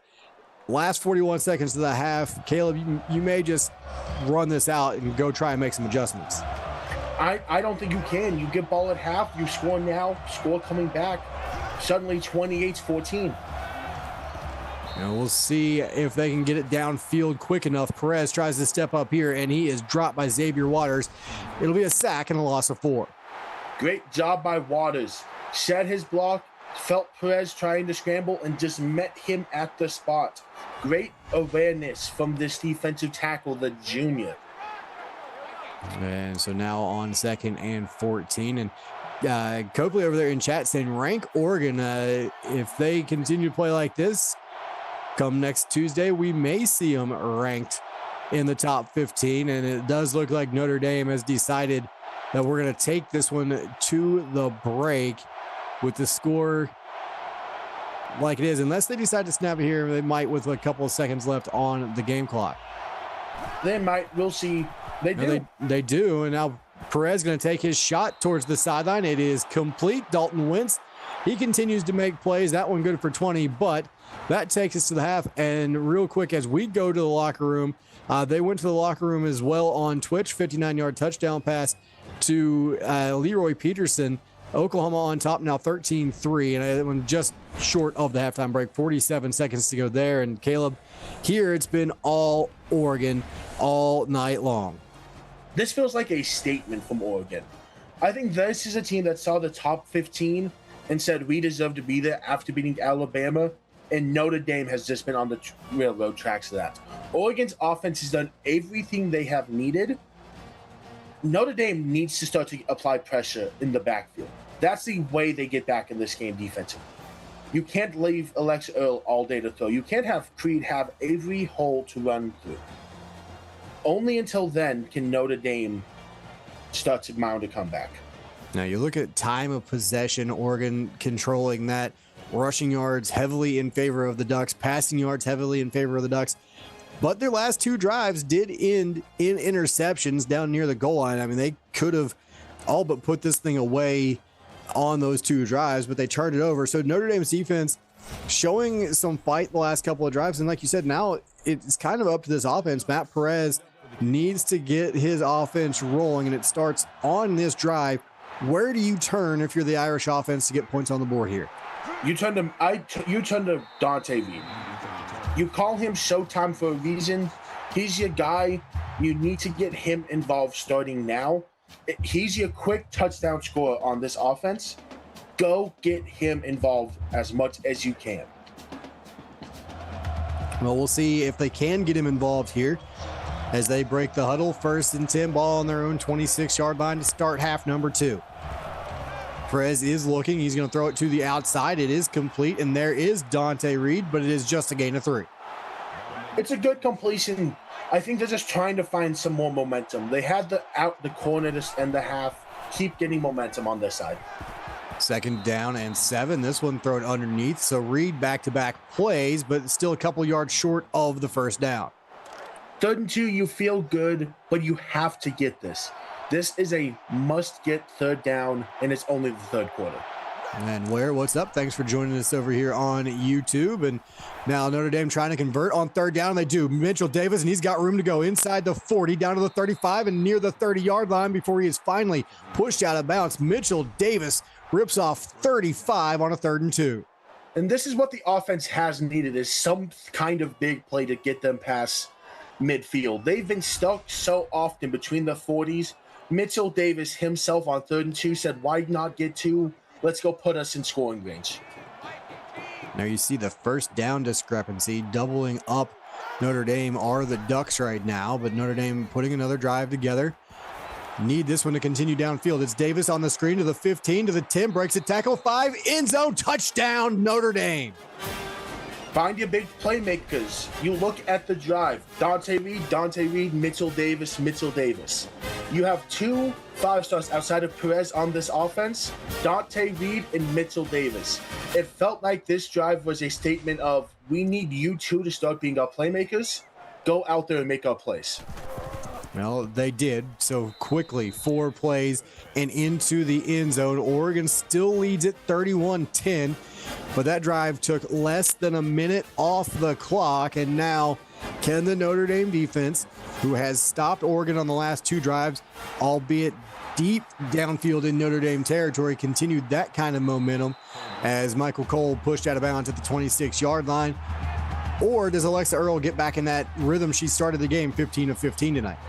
last 41 seconds of the half, Caleb, you may just run this out and go try and make some adjustments. I don't think you can. You get ball at half, you score now, score coming back. Suddenly 28-14. And we'll see if they can get it downfield quick enough. Perez tries to step up here, and he is dropped by Xavier Waters. It'll be a sack and a loss of 4. Great job by Waters. Set his block, felt Perez trying to scramble, and just met him at the spot. Great awareness from this defensive tackle, the junior. And so now on 2nd and 14. And Copley over there in chat saying, rank Oregon. If they continue to play like this, come next Tuesday, we may see them ranked in the top 15. And it does look like Notre Dame has decided that we're going to take this one to the break with the score like it is. Unless they decide to snap it here, they might with a couple of seconds left on the game clock. They might. We'll see. They do. They do. And now Perez going to take his shot towards the sideline. It is complete. Dalton Wentz, he continues to make plays. That one good for 20, but that takes us to the half. And real quick, as we go to the locker room, they went to the locker room as well on Twitch. 59-yard touchdown pass to Leroy Peterson. Oklahoma on top now 13-3, and I'm just short of the halftime break. 47 seconds to go there. And Caleb, here it's been all Oregon all night long. This feels like a statement from Oregon. I think this is a team that saw the top 15 and said we deserve to be there after beating Alabama, and Notre Dame has just been on the railroad tracks to that. Oregon's offense has done everything they have needed. Notre Dame needs to start to apply pressure in the backfield. That's the way they get back in this game defensively. You can't leave Alexa Earl all day to throw. You can't have Creed have every hole to run through. Only until then can Notre Dame start to mount a comeback. Now you look at time of possession, Oregon controlling that. Rushing yards heavily in favor of the Ducks, passing yards heavily in favor of the Ducks. But their last 2 drives did end in interceptions down near the goal line. I mean, they could have all but put this thing away on those 2 drives, but they turned it over. So Notre Dame's defense showing some fight the last couple of drives. And like you said, now it's kind of up to this offense. Matt Perez needs to get his offense rolling, and it starts on this drive. Where do you turn if you're the Irish offense to get points on the board here? You turn to Dante Reed. You call him Showtime for a reason. He's your guy. You need to get him involved starting now. He's your quick touchdown scorer on this offense. Go get him involved as much as you can. Well, we'll see if they can get him involved here as they break the huddle. 1st and 10, ball on their own 26-yard line to start half number 2. Perez is looking. He's going to throw it to the outside. It is complete, and there is Dante Reed, but it is just a gain of 3. It's a good completion. I think they're just trying to find some more momentum. They had the corner to end the half. Keep getting momentum on this side. 2nd down and 7. This one thrown underneath. So Reed back-to-back plays, but still a couple yards short of the 1st down. 3rd and 2, you feel good, but you have to get this. This is a must-get 3rd down, and it's only the 3rd quarter. And Ware, what's up? Thanks for joining us over here on YouTube. And now Notre Dame trying to convert on 3rd down. They do. Mitchell Davis, and he's got room to go inside the 40, down to the 35, and near the 30-yard line before he is finally pushed out of bounds. Mitchell Davis rips off 35 on a 3rd and 2. And this is what the offense has needed, is some kind of big play to get them past midfield. They've been stuck so often between the 40s. Mitchell Davis himself on 3rd and 2 said, why not get 2? Let's go put us in scoring range. Now you see the 1st down discrepancy. Doubling up Notre Dame are the Ducks right now, but Notre Dame putting another drive together. Need this one to continue downfield. It's Davis on the screen to the 15, to the 10, breaks a tackle, 5, end zone, touchdown, Notre Dame. Find your big playmakers. You look at the drive. Dante Reed, Mitchell Davis. You have 2 5-stars outside of Perez on this offense, Dante Reed and Mitchell Davis. It felt like this drive was a statement of, we need you 2 to start being our playmakers. Go out there and make our plays. Well, they did so quickly. 4 plays and into the end zone. Oregon still leads at 31-10, but that drive took less than a minute off the clock. And now can the Notre Dame defense, who has stopped Oregon on the last 2 drives, albeit deep downfield in Notre Dame territory, continued that kind of momentum as Michael Cole pushed out of bounds at the 26-yard line? Or does Alexa Earl get back in that rhythm she started the game 15 of 15 tonight?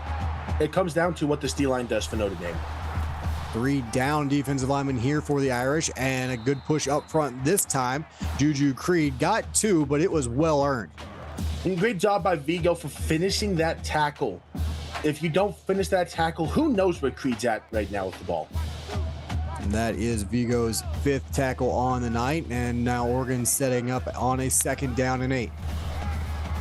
It comes down to what this D-line does for Notre Dame. 3 down defensive linemen here for the Irish, and a good push up front this time. Juju Creed got 2, but it was well earned. And great job by Vigo for finishing that tackle. If you don't finish that tackle, who knows where Creed's at right now with the ball. And that is Vigo's 5th tackle on the night, and now Oregon setting up on a 2nd down and 8.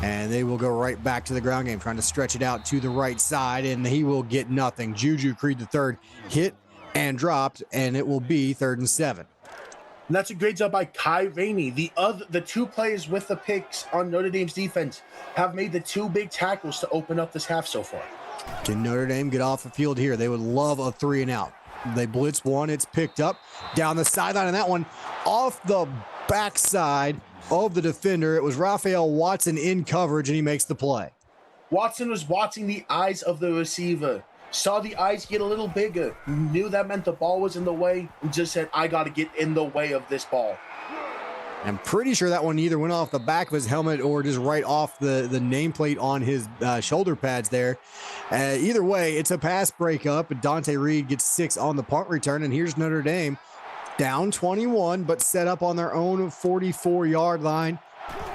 And they will go right back to the ground game, trying to stretch it out to the right side, and he will get nothing. Juju Creed III hit and dropped, and it will be 3rd and 7. And that's a great job by Kai Rainey. The 2 players with the picks on Notre Dame's defense have made the 2 big tackles to open up this half so far. Can Notre Dame get off the field here? They would love a 3 and out. They blitz 1, it's picked up down the sideline, and that one off the backside of the defender. It was Raphael Watson in coverage, and he makes the play. Watson was watching the eyes of the receiver, saw the eyes get a little bigger, knew that meant the ball was in the way, and just said, I got to get in the way of this ball. I'm pretty sure that one either went off the back of his helmet or just right off the nameplate on his shoulder pads there. Either way, it's a pass breakup. Dante Reed gets 6 on the punt return, and here's Notre Dame down 21, but set up on their own 44-yard line,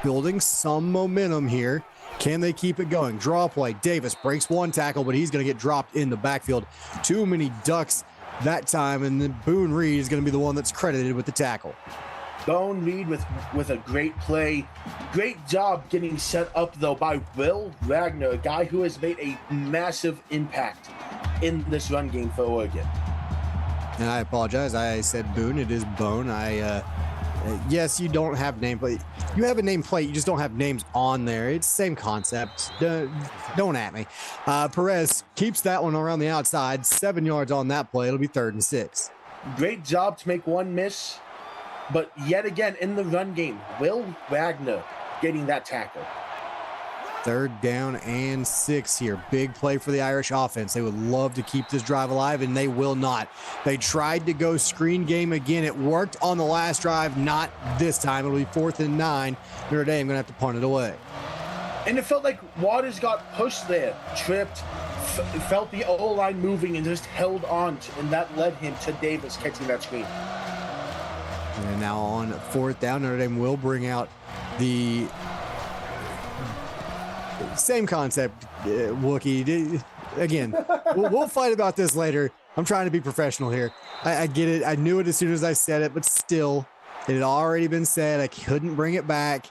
building some momentum here. Can they keep it going? Draw play. Davis breaks 1 tackle, but he's going to get dropped in the backfield. Too many ducks that time, and then Boone Reed is going to be the one that's credited with the tackle. Boone Reed with a great play. Great job getting set up, though, by Will Wagner, a guy who has made a massive impact in this run game for Oregon. And I apologize. I said Boone. It is Bone. Yes, you don't have nameplate. You have a nameplate. You just don't have names on there. It's the same concept. Don't at me. Perez keeps that one around the outside. 7 yards on that play. It'll be 3rd and 6. Great job to make 1 miss. But yet again, in the run game, Will Wagner getting that tackle. 3rd down and 6 here. Big play for the Irish offense. They would love to keep this drive alive, and they will not. They tried to go screen game again. It worked on the last drive, not this time. It'll be 4th and 9. Notre Dame going to have to punt it away. And it felt like Waters got pushed there, tripped, felt the O-line moving, and just held on, and that led him to Davis catching that screen. And now on 4th down, Notre Dame will bring out the same concept, Wookie. Again, we'll fight about this later. I'm trying to be professional here. I get it. I knew it as soon as I said it, but still, it had already been said. I couldn't bring it back.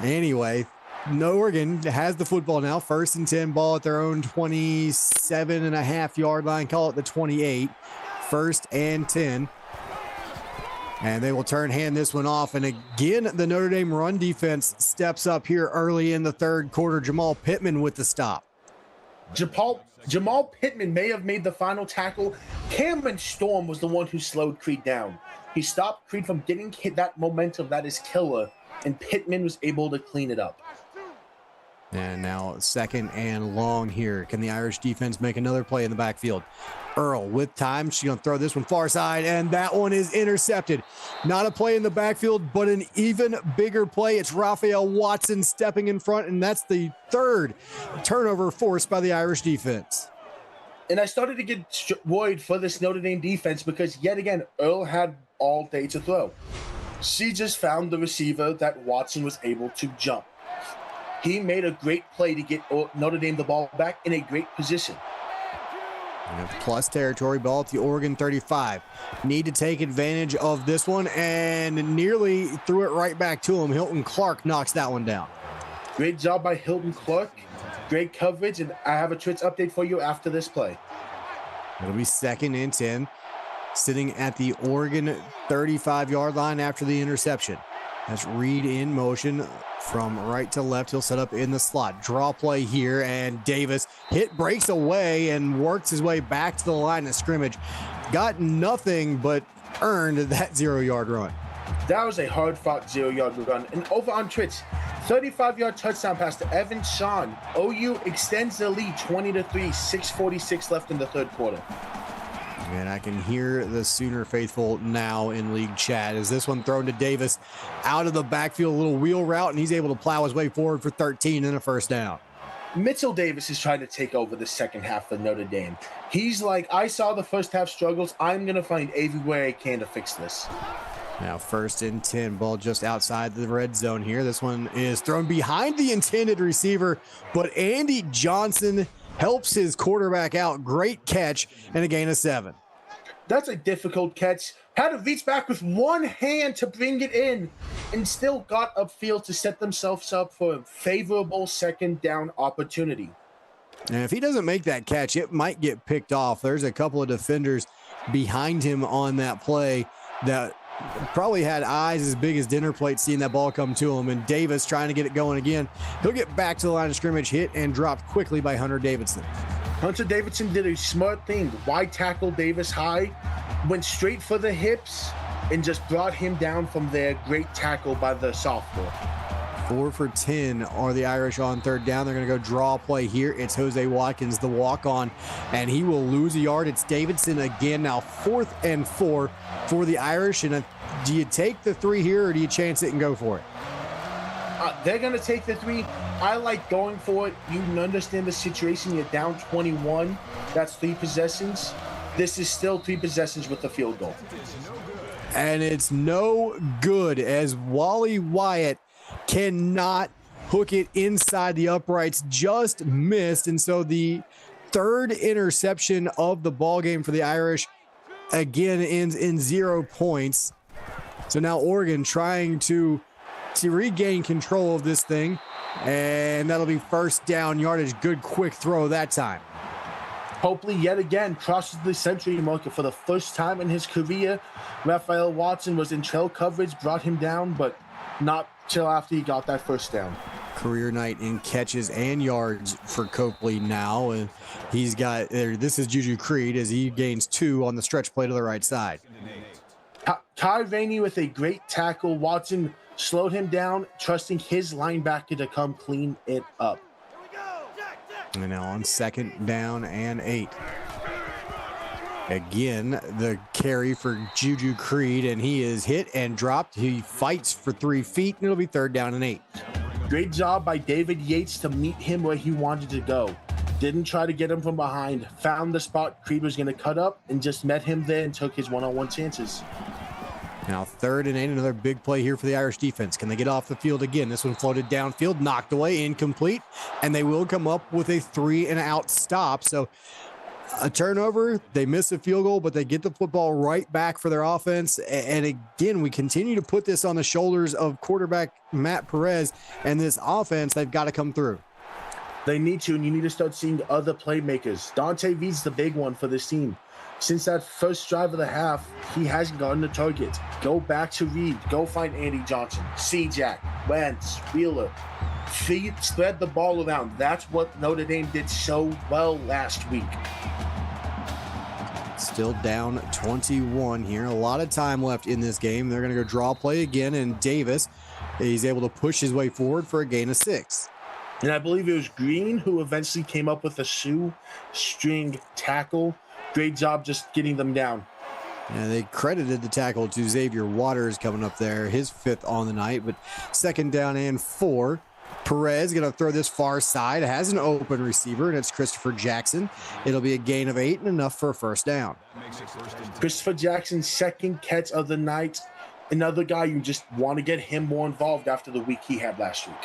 Anyway, Oregon has the football now. 1st and 10, ball at their own 27.5-yard line. Call it the 28. 1st and 10. And they will hand this one off. And again, the Notre Dame run defense steps up here early in the 3rd quarter. Jamal Pittman with the stop. Jamal Pittman may have made the final tackle. Cameron Storm was the one who slowed Creed down. He stopped Creed from getting hit that momentum that is killer, and Pittman was able to clean it up. And now 2nd and long here. Can the Irish defense make another play in the backfield? Earl with time. She's going to throw this one far side, and that one is intercepted. Not a play in the backfield, but an even bigger play. It's Raphael Watson stepping in front, and that's the 3rd turnover forced by the Irish defense. And I started to get worried for this Notre Dame defense because, yet again, Earl had all day to throw. She just found the receiver that Watson was able to jump. He made a great play to get Notre Dame the ball back in a great position. Plus territory, ball at the Oregon 35. Need to take advantage of this one, and nearly threw it right back to him. Hilton Clark knocks that one down. Great job by Hilton Clark. Great coverage, and I have a Twitch update for you after this play. It'll be 2nd and 10, sitting at the Oregon 35-yard line after the interception. That's Reed in motion from right to left. He'll set up in the slot. Draw play here, and Davis breaks away and works his way back to the line of scrimmage. Got nothing but earned that 0-yard run. That was a hard-fought 0-yard run. And over on Twitch, 35-yard touchdown pass to Evan Sean. OU extends the lead 20-3, 6:46 left in the third quarter. And I can hear the Sooner faithful now in league chat. Is this one thrown to Davis out of the backfield, a little wheel route, and he's able to plow his way forward for 13 and a first down. Mitchell Davis is trying to take over the second half of Notre Dame. He's like, I saw the first half struggles. I'm going to find every way I can to fix this. Now 1st and 10, ball just outside the red zone here. This one is thrown behind the intended receiver, but Andy Johnson helps his quarterback out. Great catch and a gain of 7. That's a difficult catch. Had to reach back with one hand to bring it in and still got upfield to set themselves up for a favorable second down opportunity. And if he doesn't make that catch, it might get picked off. There's a couple of defenders behind him on that play that probably had eyes as big as dinner plates seeing that ball come to him. And Davis trying to get it going again. He'll get back to the line of scrimmage, hit and dropped quickly by Hunter Davidson. Hunter Davidson did a smart thing. Wide tackle Davis high, went straight for the hips, and just brought him down from there. Great tackle by the sophomore. 4 for 10 are the Irish on third down. They're going to go draw play here. It's Jose Watkins, the walk-on, and he will lose a yard. It's Davidson again. Now 4th and 4 for the Irish. And do you take the 3 here, or do you chance it and go for it? They're going to take the 3. I like going for it. You understand the situation. You're down 21. That's 3 possessions. This is still 3 possessions with the field goal. And it's no good as Wally Wyatt cannot hook it inside the uprights, just missed. And so the 3rd interception of the ball game for the Irish again ends in 0 points. So now Oregon trying to regain control of this thing, and that'll be first down yardage. Good quick throw that time. Hopefully yet again crosses the century marker for the first time in his career. Raphael Watson was in trail coverage, brought him down, but not till after he got that first down. Career night in catches and yards for Copley now, and he's got this is Juju Creed as he gains 2 on the stretch play to the right side. Kai Rainey with a great tackle. Watson slowed him down, trusting his linebacker to come clean it up. And now on 2nd down and 8. Again, the carry for Juju Creed, and he is hit and dropped. He fights for 3 feet, and it'll be 3rd down and 8. Great job by David Yates to meet him where he wanted to go. Didn't try to get him from behind. Found the spot Creed was going to cut up and just met him there and took his one-on-one chances. Now 3rd and 8, another big play here for the Irish defense. Can they get off the field again? This one floated downfield, knocked away, incomplete, and they will come up with a 3-and-out stop. So a turnover, they miss a field goal, but they get the football right back for their offense. And again, we continue to put this on the shoulders of quarterback Matt Perez, and this offense, they've got to come through. They need to, and you need to start seeing other playmakers. Dante Reed's the big one for this team. Since that first drive of the half, he hasn't gotten the target. Go back to Reed. Go find Andy Johnson, C-Jack, Wentz, Wheeler. Spread the ball around. That's what Notre Dame did so well last week. Still down 21 here. A lot of time left in this game. They're going to go draw play again, and Davis, he's able to push his way forward for a gain of 6. And I believe it was Green who eventually came up with a shoestring tackle. Great job just getting them down. And they credited the tackle to Xavier Waters coming up there, his 5th on the night. But 2nd down and 4. Perez going to throw this far side, has an open receiver, and it's Christopher Jackson. It'll be a gain of 8 and enough for a first down. Christopher Jackson's 2nd catch of the night. Another guy you just want to get him more involved after the week he had last week.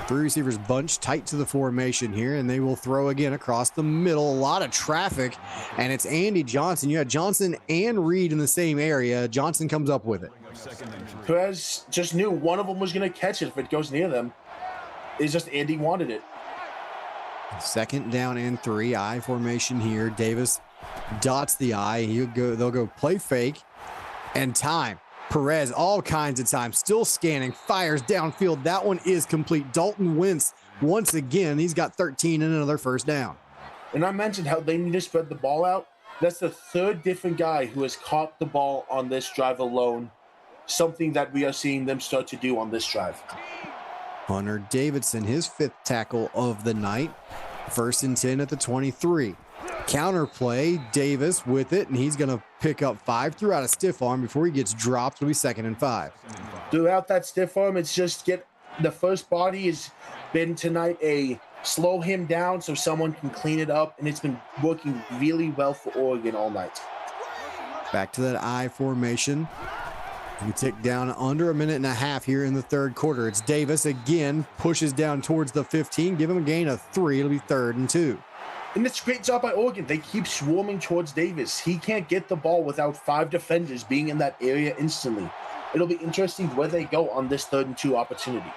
Three receivers bunched tight to the formation here, and they will throw again across the middle. A lot of traffic, and it's Andy Johnson. You had Johnson and Reed in the same area. Johnson comes up with it. Perez just knew one of them was going to catch it if it goes near them. It's just Andy wanted it. 2nd down and 3. I formation here. Davis dots the I. They'll go play fake and time. Perez, all kinds of time, still scanning, fires downfield. That one is complete. Dalton Wentz, once again, he's got 13 and another 1st down. And I mentioned how they need to spread the ball out. That's the 3rd different guy who has caught the ball on this drive alone, something that we are seeing them start to do on this drive. Hunter Davidson, his 5th tackle of the night. 1st and 10 at the 23. Counter play, Davis with it, and he's going to pick up 5 throughout a stiff arm before he gets dropped. It'll be 2nd and 5. Throughout that stiff arm, it's just the first body has been tonight a slow him down so someone can clean it up, and it's been working really well for Oregon all night. Back to that I formation. We tick down under a minute and a half here in the 3rd quarter. It's Davis again, pushes down towards the 15, give him a gain of 3. It'll be 3rd and 2. And it's a great job by Oregon. They keep swarming towards Davis. He can't get the ball without 5 defenders being in that area instantly. It'll be interesting where they go on this 3rd and 2 opportunity.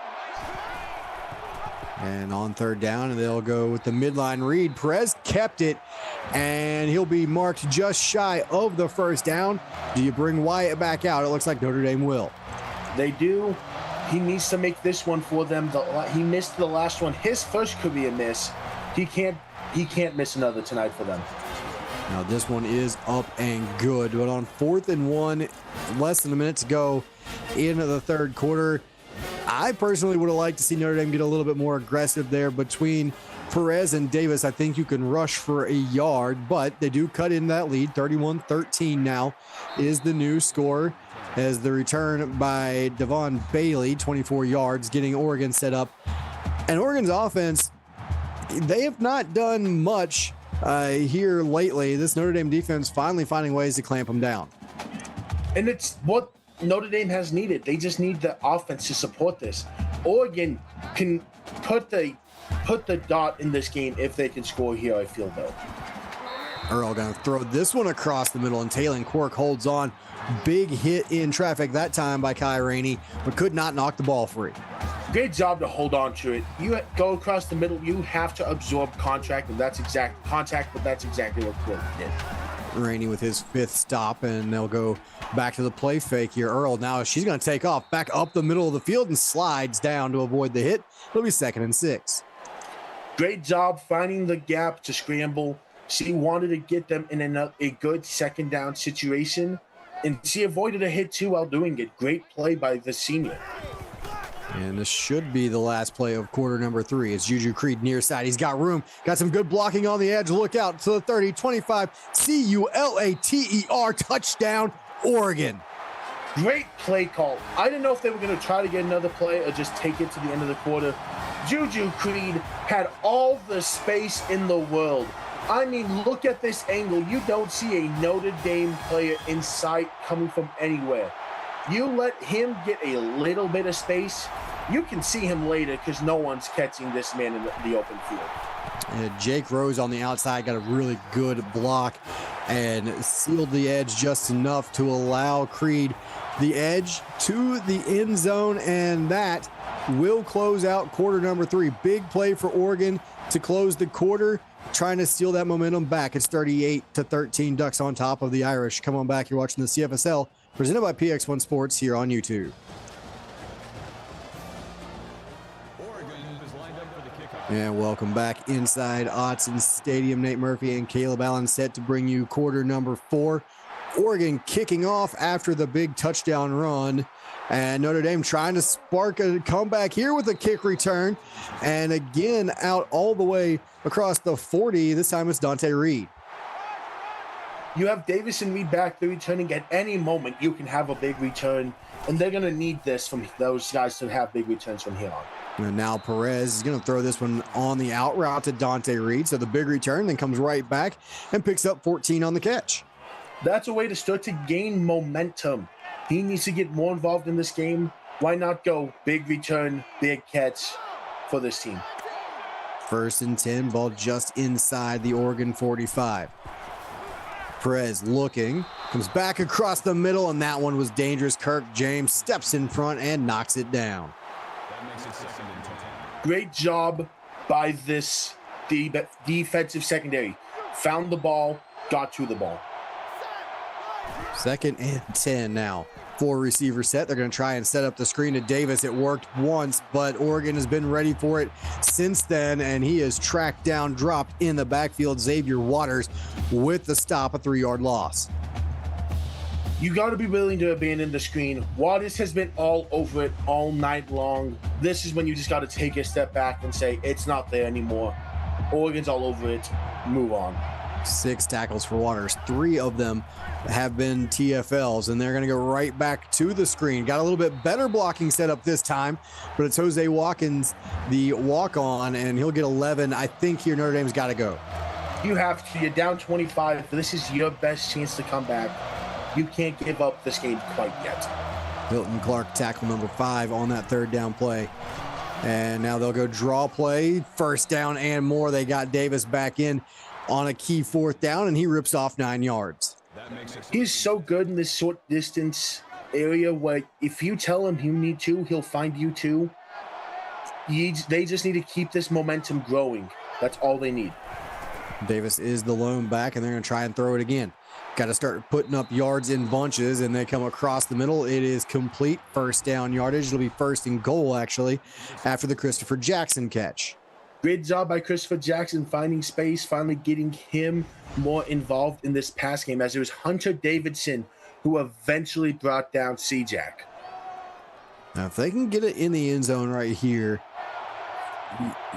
And on 3rd down, and they'll go with the midline read. Perez kept it, and he'll be marked just shy of the 1st down. Do you bring Wyatt back out? It looks like Notre Dame will. They do. He needs to make this one for them. He missed the last one. His first career miss. He can't miss another tonight for them. Now this one is up and good, but on 4th and 1, less than a minute to go into the 3rd quarter. I personally would have liked to see Notre Dame get a little bit more aggressive there between Perez and Davis. I think you can rush for a yard, but they do cut in that lead. 31-13 now is the new score as the return by Devon Bailey, 24 yards, getting Oregon set up. And Oregon's offense, they have not done much here lately. This Notre Dame defense finally finding ways to clamp them down. And it's what Notre Dame has needed. They just need the offense to support this. Oregon can put the dot in this game if they can score here, I feel, though. Earl going to throw this one across the middle, and Taylon Quirk holds on. Big hit in traffic that time by Kai Rainey, but could not knock the ball free. Great job to hold on to it. You go across the middle, you have to absorb contact, but that's exactly what Quirk did. Rainey with his 5th stop, and they'll go back to the play fake here. Earl now, she's going to take off back up the middle of the field and slides down to avoid the hit. It'll be 2nd and 6. Great job finding the gap to scramble. She wanted to get them in a good 2nd down situation, and she avoided a hit too while doing it. Great play by the senior. And this should be the last play of quarter number 3. It's Juju Creed near side. He's got room. Got some good blocking on the edge. Look out to the 30, 25. CULATER. Touchdown, Oregon. Great play call. I didn't know if they were going to try to get another play or just take it to the end of the quarter. Juju Creed had all the space in the world. I mean, look at this angle. You don't see a Notre Dame player in sight coming from anywhere. You let him get a little bit of space, you can see him later because no one's catching this man in the open field. Jake Rose on the outside got a really good block and sealed the edge just enough to allow Creed the edge to the end zone, and that will close out quarter number 3. Big play for Oregon to close the quarter, trying to steal that momentum back. It's 38-13, Ducks on top of the Irish. Come on back, you're watching the CFSL, presented by PX1 Sports here on YouTube. And welcome back inside Autzen Stadium. Nate Murphy and Caleb Allen set to bring you quarter number 4. Oregon kicking off after the big touchdown run. And Notre Dame trying to spark a comeback here with a kick return. And again, out all the way across the 40. This time it's Dante Reed. You have Davis and Reed back. They're returning at any moment. You can have a big return. And they're going to need this from those guys to have big returns from here on. And now Perez is going to throw this one on the out route to Dante Reed. So the big return, then comes right back and picks up 14 on the catch. That's a way to start to gain momentum. He needs to get more involved in this game. Why not go big return, big catch, for this team. 1st and 10, ball just inside the Oregon 45. Perez looking, comes back across the middle, and that one was dangerous. Kirk James steps in front and knocks it down. Great job by this defensive secondary. Found the ball, got to the ball. 2nd and 10 now. 4 receiver set. They're going to try and set up the screen to Davis. It worked once, but Oregon has been ready for it since then, and he is tracked down, dropped in the backfield. Xavier Waters with the stop, a 3-yard loss. You got to be willing to abandon the screen. Waters has been all over it all night long. This is when you just got to take a step back and say, it's not there anymore. Oregon's all over it. Move on. 6 tackles for Waters. 3 of them have been TFLs, and they're going to go right back to the screen. Got a little bit better blocking setup this time, but it's Jose Watkins, the walk-on, and he'll get 11. I think here Notre Dame's got to go. You have to. You're down 25. This is your best chance to come back. You can't give up this game quite yet. Hilton Clark, tackle number 5 on that 3rd down play. And now they'll go draw play, 1st down and more. They got Davis back in on a key 4th down, and he rips off 9 yards. He's so good in this short distance area where if you tell him you need to, he'll find you too. They just need to keep this momentum growing. That's all they need. Davis is the lone back, and they're going to try and throw it again. Got to start putting up yards in bunches, and they come across the middle. It is complete 1st down yardage. It'll be 1st and goal, actually, after the Christopher Jackson catch. Great job by Christopher Jackson finding space, finally getting him more involved in this pass game, as it was Hunter Davidson who eventually brought down C-Jack. Now, if they can get it in the end zone right here,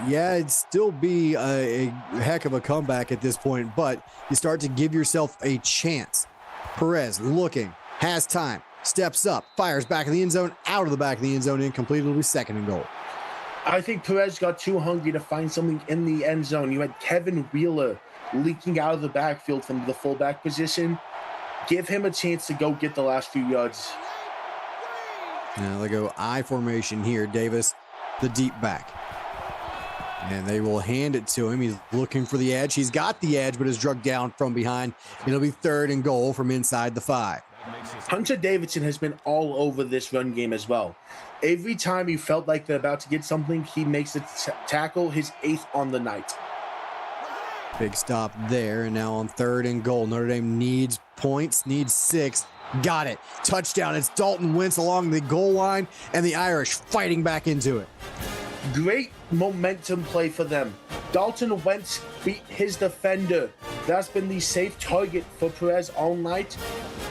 yeah, it'd still be a heck of a comeback at this point, but you start to give yourself a chance. Perez looking, has time, steps up, fires back in the end zone, out of the back of the end zone, incomplete. It'll be 2nd and goal. I think Perez got too hungry to find something in the end zone. You had Kevin Wheeler leaking out of the backfield from the fullback position. Give him a chance to go get the last few yards. Now they go I formation here. Davis, the deep back. And they will hand it to him. He's looking for the edge. He's got the edge, but is drugged down from behind. It'll be 3rd and goal from inside the 5. Hunter Davidson has been all over this run game as well. Every time you felt like they're about to get something, he makes a tackle, his 8th on the night. Big stop there, and now on 3rd and goal. Notre Dame needs points, needs 6. Got it. Touchdown. It's Dalton Wentz along the goal line, and the Irish fighting back into it. Great momentum play for them. Dalton Wentz beat his defender. That's been the safe target for Perez all night.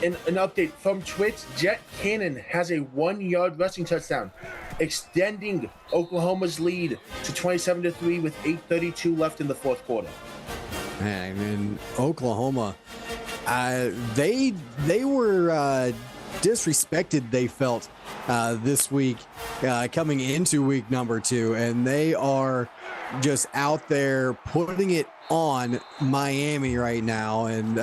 And an update from Twitch, Jet Cannon has a 1-yard rushing touchdown, extending Oklahoma's lead to 27-3 with 8:32 left in the 4th quarter. Man, in Oklahoma, they were disrespected, they felt, this week coming into week number 2, and they are just out there putting it on Miami right now. And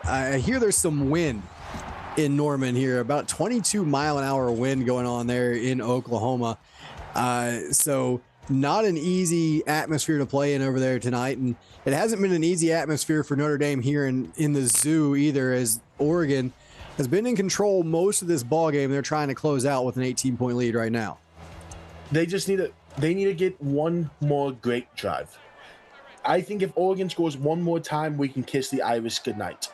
I hear there's some wind in Norman here, about 22-mile-an-hour wind going on there in Oklahoma. So not an easy atmosphere to play in over there tonight. And it hasn't been an easy atmosphere for Notre Dame here in the zoo either, as Oregon has been in control most of this ball game. They're trying to close out with an 18-point lead right now. They need to get one more great drive. I think if Oregon scores one more time, we can kiss the Irish goodnight.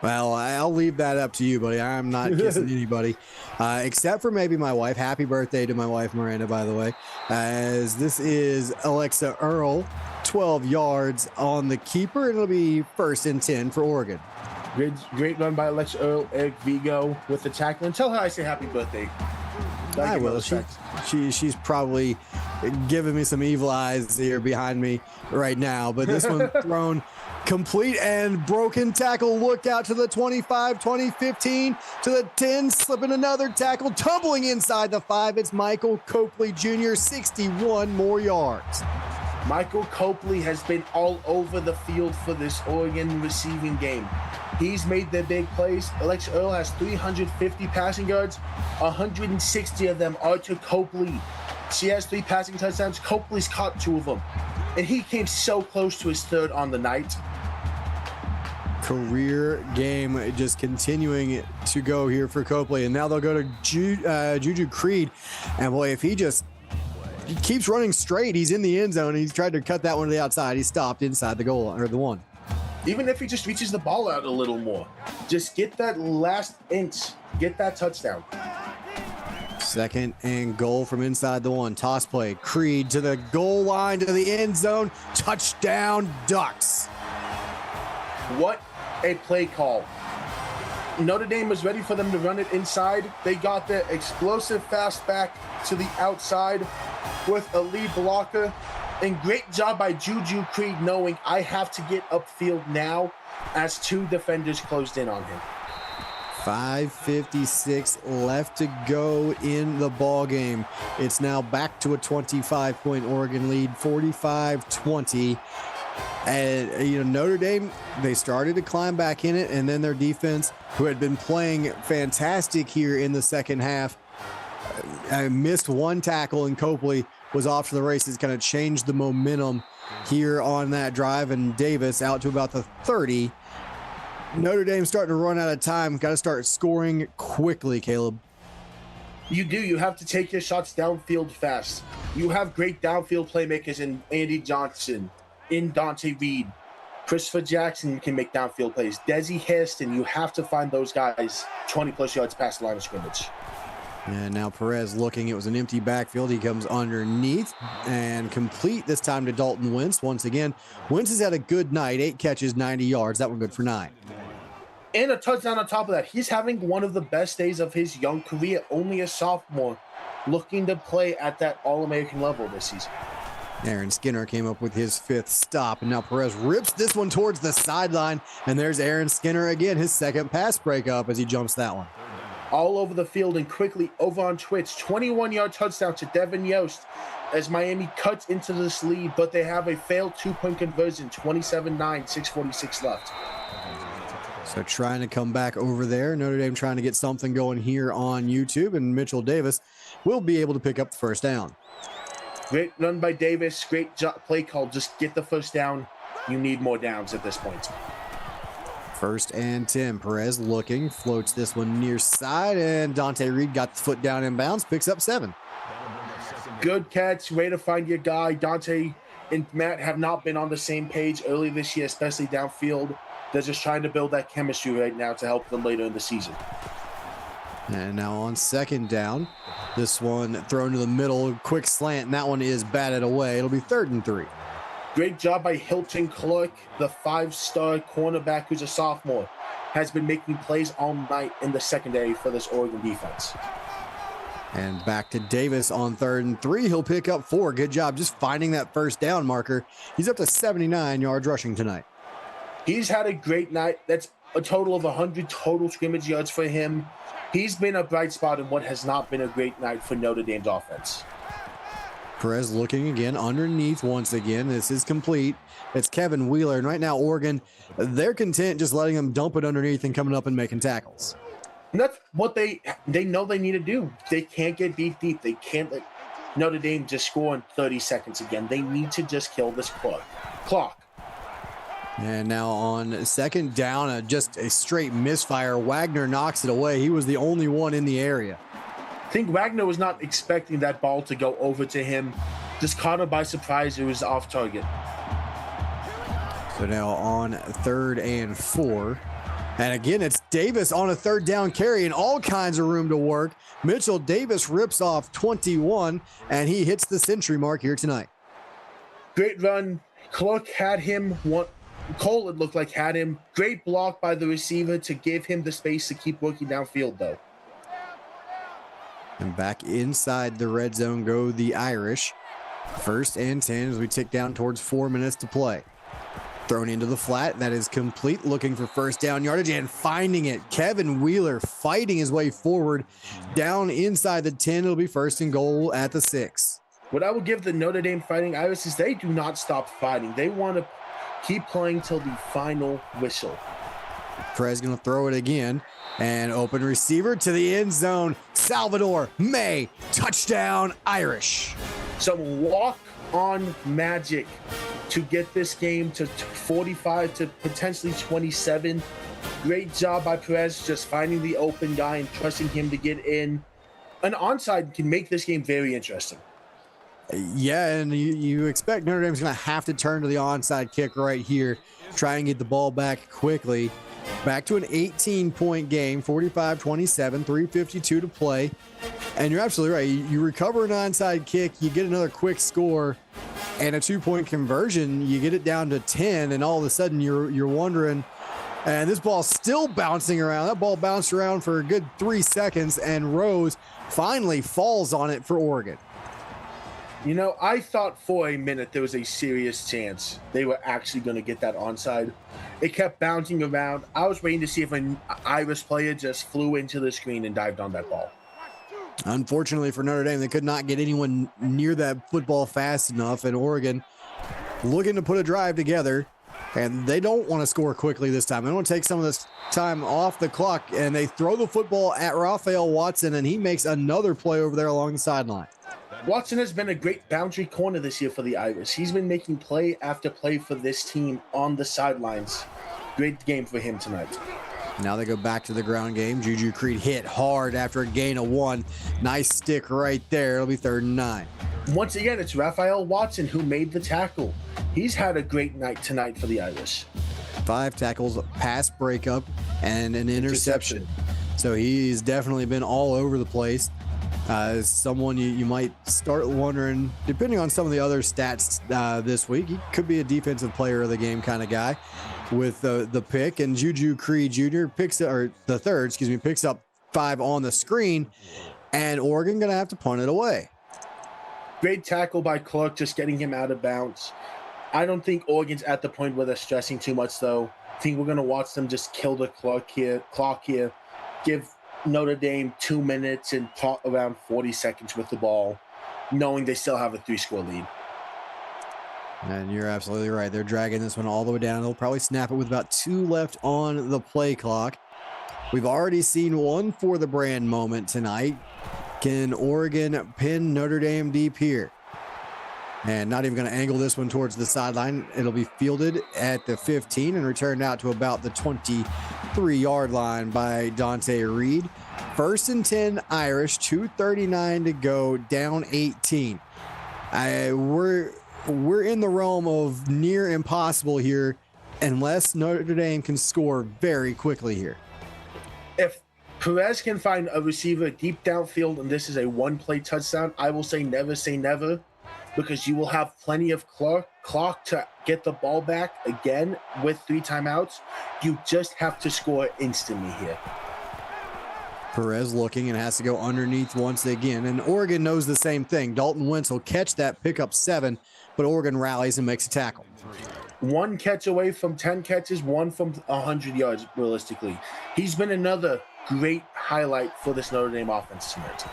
Well, I'll leave that up to you, buddy. I'm not kissing anybody, except for maybe my wife. Happy birthday to my wife, Miranda, by the way, as this is Alexa Earl, 12 yards on the keeper, and it'll be 1st and 10 for Oregon. Great run by Alexa Earl, Eric Vigo with the tackle. And tell her I say happy birthday. I will. She's probably giving me some evil eyes here behind me right now, but this one thrown complete and broken tackle. Look out to the 25, 20, 15 to the 10, slipping another tackle, tumbling inside the 5. It's Michael Copley Jr., 61 more yards. Michael Copley has been all over the field for this Oregon receiving game. He's made the big plays. Alexa Earl has 350 passing yards. 160 of them are to Copley. She has 3 passing touchdowns. Copley's caught 2 of them. And he came so close to his 3rd on the night. Career game just continuing to go here for Copley. And now they'll go to Juju Creed. And boy, if he keeps running straight, he's in the end zone. He's tried to cut that one to the outside. He stopped inside the goal, or the 1. Even if he just reaches the ball out a little more, just get that last inch, get that touchdown. 2nd and goal from inside the 1. Toss play. Creed to the goal line, to the end zone. Touchdown, Ducks. What a play call. Notre Dame was ready for them to run it inside. They got the explosive fast back to the outside with a lead blocker. And great job by Juju Creed knowing I have to get upfield now as 2 defenders closed in on him. 5:56 left to go in the ball game. It's now back to a 25-point Oregon lead, 45-20. And Notre Dame, they started to climb back in it, and then their defense, who had been playing fantastic here in the second half, missed 1 tackle, and Copley was off to the races, kind of changed the momentum here on that drive, and Davis out to about the 30. Notre Dame starting to run out of time. Got to start scoring quickly, Caleb. You do. You have to take your shots downfield fast. You have great downfield playmakers in Andy Johnson, in Dante Reed. Christopher Jackson can make downfield plays. Desi Hairston, you have to find those guys 20-plus yards past the line of scrimmage. And now Perez looking. It was an empty backfield. He comes underneath and complete this time to Dalton Wentz. Once again, Wentz has had a good night. 8 catches, 90 yards. That one good for 9. And a touchdown on top of that. He's having one of the best days of his young career. Only a sophomore looking to play at that All-American level this season. Aaron Skinner came up with his 5th stop. And now Perez rips this one towards the sideline. And there's Aaron Skinner again, his 2nd pass breakup as he jumps that one. All over the field and quickly over on Twitch. 21-yard touchdown to Devin Yost as Miami cuts into this lead, but they have a failed 2-point conversion, 27-9, 6:46 left. So trying to come back over there. Notre Dame trying to get something going here on YouTube, and Mitchell Davis will be able to pick up the 1st down. Great run by Davis. Great play call. Just get the 1st down. You need more downs at this point. 1st and 10. Perez looking, floats this one near side, and Dante Reed got the foot down in bounds, picks up 7. Good catch. Way to find your guy. Dante and Matt have not been on the same page early this year, especially downfield. They're just trying to build that chemistry right now to help them later in the season. And now on 2nd down, this one thrown to the middle, quick slant, and that one is batted away. It'll be 3rd and 3. Great job by Hilton Clark, the 5-star cornerback who's a sophomore, has been making plays all night in the secondary for this Oregon defense. And back to Davis on 3rd and 3. He'll pick up 4. Good job just finding that 1st down marker. He's up to 79 yards rushing tonight. He's had a great night. That's a total of 100 total scrimmage yards for him. He's been a bright spot in what has not been a great night for Notre Dame's offense. Perez looking again underneath once again. This is complete. It's Kevin Wheeler. And right now, Oregon, they're content just letting him dump it underneath and coming up and making tackles. And that's what they know they need to do. They can't get beat deep. They can't let Notre Dame just score in 30 seconds again. They need to just kill this clock. And now on 2nd down, just a straight misfire. Wagner knocks it away. He was the only one in the area. I think Wagner was not expecting that ball to go over to him. Just caught him by surprise. It was off target. So now on 3rd and 4. And again, it's Davis on a 3rd down carry and all kinds of room to work. Mitchell Davis rips off 21, and he hits the century mark here tonight. Great run. Clark had him. Cole, it looked like, had him. Great block by the receiver to give him the space to keep working downfield, though. And back inside the red zone go the Irish. 1st and 10 as we tick down towards 4 minutes to play. Thrown into the flat. That is complete. Looking for 1st down yardage and finding it. Kevin Wheeler fighting his way forward. Down inside the 10. It'll be 1st and goal at the 6. What I will give the Notre Dame Fighting Irish is they do not stop fighting. They want to keep playing till the final whistle. Perez going to throw it again. And open receiver to the end zone. Salvador May, touchdown Irish. Some walk-on magic to get this game to 45 to potentially 27. Great job by Perez just finding the open guy and trusting him to get in. An onside can make this game very interesting. Yeah, and you expect Notre Dame's going to have to turn to the onside kick right here, try and get the ball back quickly. Back to an 18-point game, 45-27, 3:52 to play. And you're absolutely right. You recover an onside kick, you get another quick score, and a 2-point conversion, you get it down to 10, and all of a sudden you're wondering, and this ball's still bouncing around. That ball bounced around for a good 3 seconds, and Rose finally falls on it for Oregon. You know, I thought for a minute there was a serious chance they were actually going to get that onside. It kept bouncing around. I was waiting to see if an Irish player just flew into the screen and dived on that ball. Unfortunately for Notre Dame, they could not get anyone near that football fast enough, and Oregon looking to put a drive together, and they don't want to score quickly this time. They want to take some of this time off the clock, and they throw the football at Raphael Watson, and he makes another play over there along the sideline. Watson has been a great boundary corner this year for the Irish. He's been making play after play for this team on the sidelines. Great game for him tonight. Now they go back to the ground game. Juju Creed hit hard after a gain of 1. Nice stick right there. It'll be 3rd and 9. Once again, it's Raphael Watson who made the tackle. He's had a great night tonight for the Irish. 5 tackles, pass breakup, and an interception. So he's definitely been all over the place. Someone you might start wondering, depending on some of the other stats this week, he could be a defensive player of the game kind of guy with the pick. And Juju Creed Jr. picks up 5 on the screen, and Oregon going to have to punt it away. Great tackle by Clark, just getting him out of bounds. I don't think Oregon's at the point where they're stressing too much, though. I think we're going to watch them just kill the clock here, give Notre Dame 2 minutes and around 40 seconds with the ball, knowing they still have a 3-score lead. And you're absolutely right. They're dragging this one all the way down. They'll probably snap it with about 2 left on the play clock. We've already seen one for the brand moment tonight. Can Oregon pin Notre Dame deep here? And not even going to angle this one towards the sideline. It'll be fielded at the 15 and returned out to about the 23-yard line by Dante Reed. 1st and 10 Irish, 2:39 to go, down 18. We're in the realm of near impossible here unless Notre Dame can score very quickly here. If Perez can find a receiver deep downfield and this is a one-play touchdown, I will say never, because you will have plenty of clock to get the ball back again with 3 timeouts. You just have to score instantly here. Perez looking and has to go underneath once again. And Oregon knows the same thing. Dalton Wentz will catch that, pick up 7, but Oregon rallies and makes a tackle. 1 catch away from 10 catches, 1 from 100 yards, realistically. He's been another great highlight for this Notre Dame offense tonight.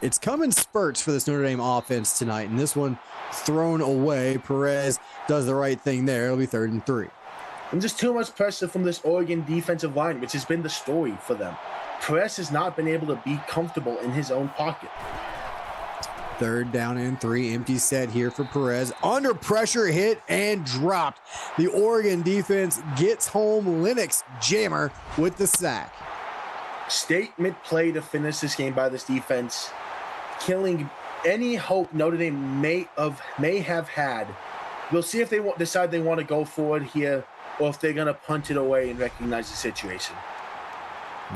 It's come in spurts for this Notre Dame offense tonight, and this one thrown away. Perez does the right thing there. It'll be 3rd and 3. And just too much pressure from this Oregon defensive line, which has been the story for them. Perez has not been able to be comfortable in his own pocket. 3rd down and 3, empty set here for Perez. Under pressure, hit and dropped. The Oregon defense gets home. Lennox Jammer with the sack. Statement play to finish this game by this defense, killing any hope Notre Dame may have had. We'll see if they decide they want to go forward here or if they're going to punt it away and recognize the situation.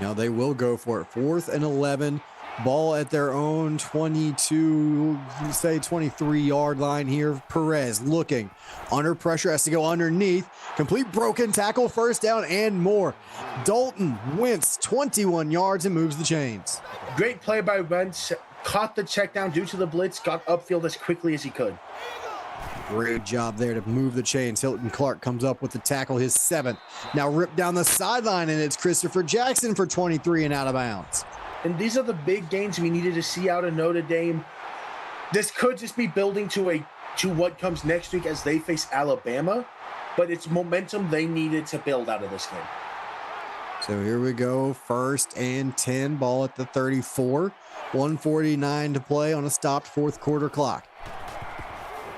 Now they will go for it. 4th and 11. Ball at their own 22, say 23-yard line here. Perez looking under pressure, has to go underneath. Complete broken tackle, 1st down and more. Dalton Wentz 21 yards and moves the chains. Great play by Wentz. Caught the check down due to the blitz, got upfield as quickly as he could. Great job there to move the chains. Hilton Clark comes up with the tackle, his 7th. Now ripped down the sideline, and it's Christopher Jackson for 23 and out of bounds. And these are the big gains we needed to see out of Notre Dame. This could just be building to what comes next week as they face Alabama, but it's momentum they needed to build out of this game. So here we go. 1st and 10, ball at the 34. 1:49 to play on a stopped fourth quarter clock.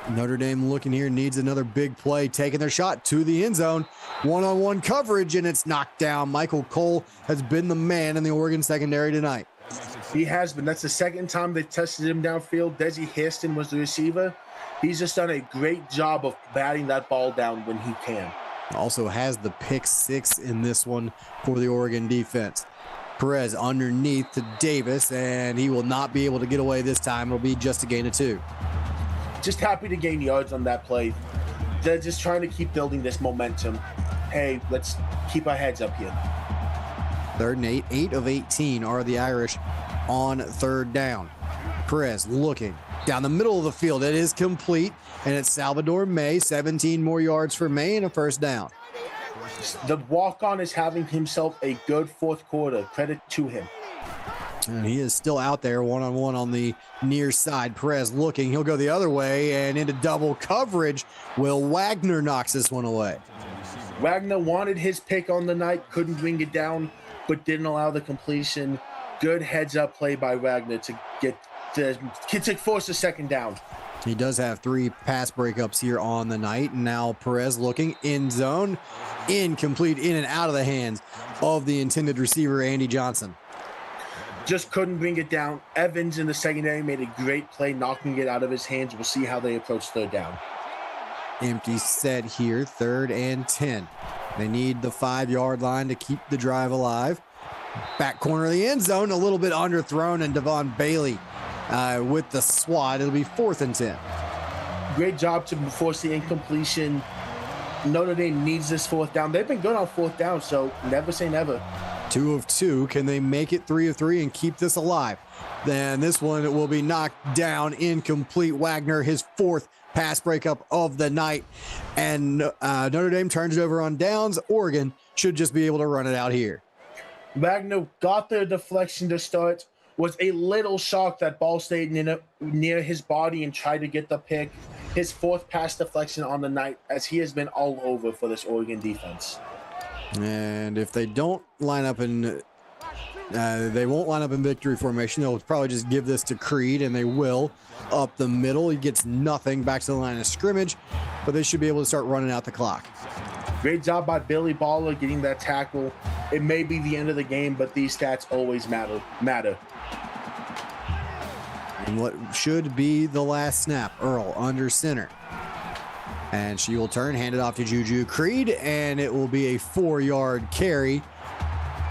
Notre Dame looking here, needs another big play, taking their shot to the end zone. One-on-one coverage, and it's knocked down. Michael Cole has been the man in the Oregon secondary tonight. He has been. That's the second time they tested him downfield. Desi Hairston was the receiver. He's just done a great job of batting that ball down when he can. Also has the pick 6 in this one for the Oregon defense. Perez underneath to Davis, and he will not be able to get away this time. It'll be just a gain of 2. Just happy to gain yards on that play. They're just trying to keep building this momentum. Hey, let's keep our heads up here. 3rd and 8. 8 of 18 are the Irish on 3rd down. Perez looking down the middle of the field. It is complete, and it's Salvador May. 17 more yards for May and a 1st down. The walk-on is having himself a good fourth quarter. Credit to him. And he is still out there one-on-one on the near side. Perez looking. He'll go the other way and into double coverage. Will Wagner knocks this one away. Wagner wanted his pick on the night, couldn't bring it down, but didn't allow the completion. Good heads-up play by Wagner to force a 2nd down. He does have 3 pass breakups here on the night. Now Perez looking in zone, incomplete, in and out of the hands of the intended receiver, Andy Johnson. Just couldn't bring it down. Evans in the secondary made a great play, knocking it out of his hands. We'll see how they approach 3rd down. Empty set here, 3rd and 10. They need the 5-yard line to keep the drive alive. Back corner of the end zone, a little bit underthrown, and Devon Bailey with the swat. It'll be 4th and 10. Great job to force the incompletion. Notre Dame needs this 4th down. They've been good on 4th down, so never say never. 2 of 2. Can they make it 3 of 3 and keep this alive? Then this one will be knocked down, incomplete. Wagner, his 4th pass breakup of the night. And Notre Dame turns it over on downs. Oregon should just be able to run it out here. Wagner got the deflection to start. Was a little shocked that ball stayed near his body and tried to get the pick. His 4th pass deflection on the night, as he has been all over for this Oregon defense. And if they don't line up in, they won't line up in victory formation. They'll probably just give this to Creed, and they will. Up the middle, he gets nothing, back to the line of scrimmage, but they should be able to start running out the clock. Great job by Billy Baller getting that tackle. It may be the end of the game, but these stats always matter. And what should be the last snap, Earl under center. And she will turn, hand it off to Juju Creed, and it will be a 4-yard carry.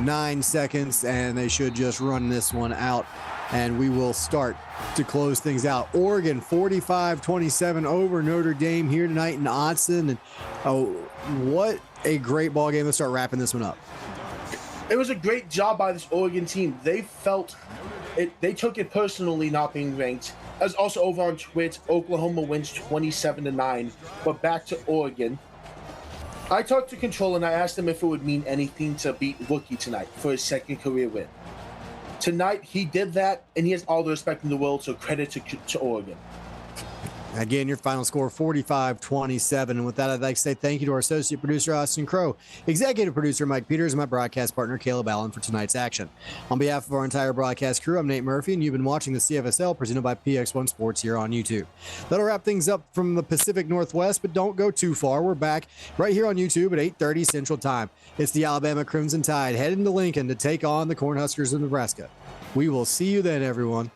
9 seconds, and they should just run this one out, and we will start to close things out. Oregon 45-27 over Notre Dame here tonight in Autzen. And what a great ball game. Let's start wrapping this one up. It was a great job by this Oregon team. They felt it. They took it personally not being ranked. As also over on Twitch, Oklahoma wins 27-9. But back to Oregon. I talked to Control and I asked him if it would mean anything to beat Rookie tonight for his 2nd career win. Tonight, he did that, and he has all the respect in the world, so credit to Oregon. Again, your final score, 45-27. And with that, I'd like to say thank you to our associate producer, Austin Crow, executive producer, Mike Peters, and my broadcast partner, Caleb Allen, for tonight's action. On behalf of our entire broadcast crew, I'm Nate Murphy, and you've been watching the CFSL presented by PX1 Sports here on YouTube. That'll wrap things up from the Pacific Northwest, but don't go too far. We're back right here on YouTube at 8:30 Central Time. It's the Alabama Crimson Tide heading to Lincoln to take on the Cornhuskers of Nebraska. We will see you then, everyone.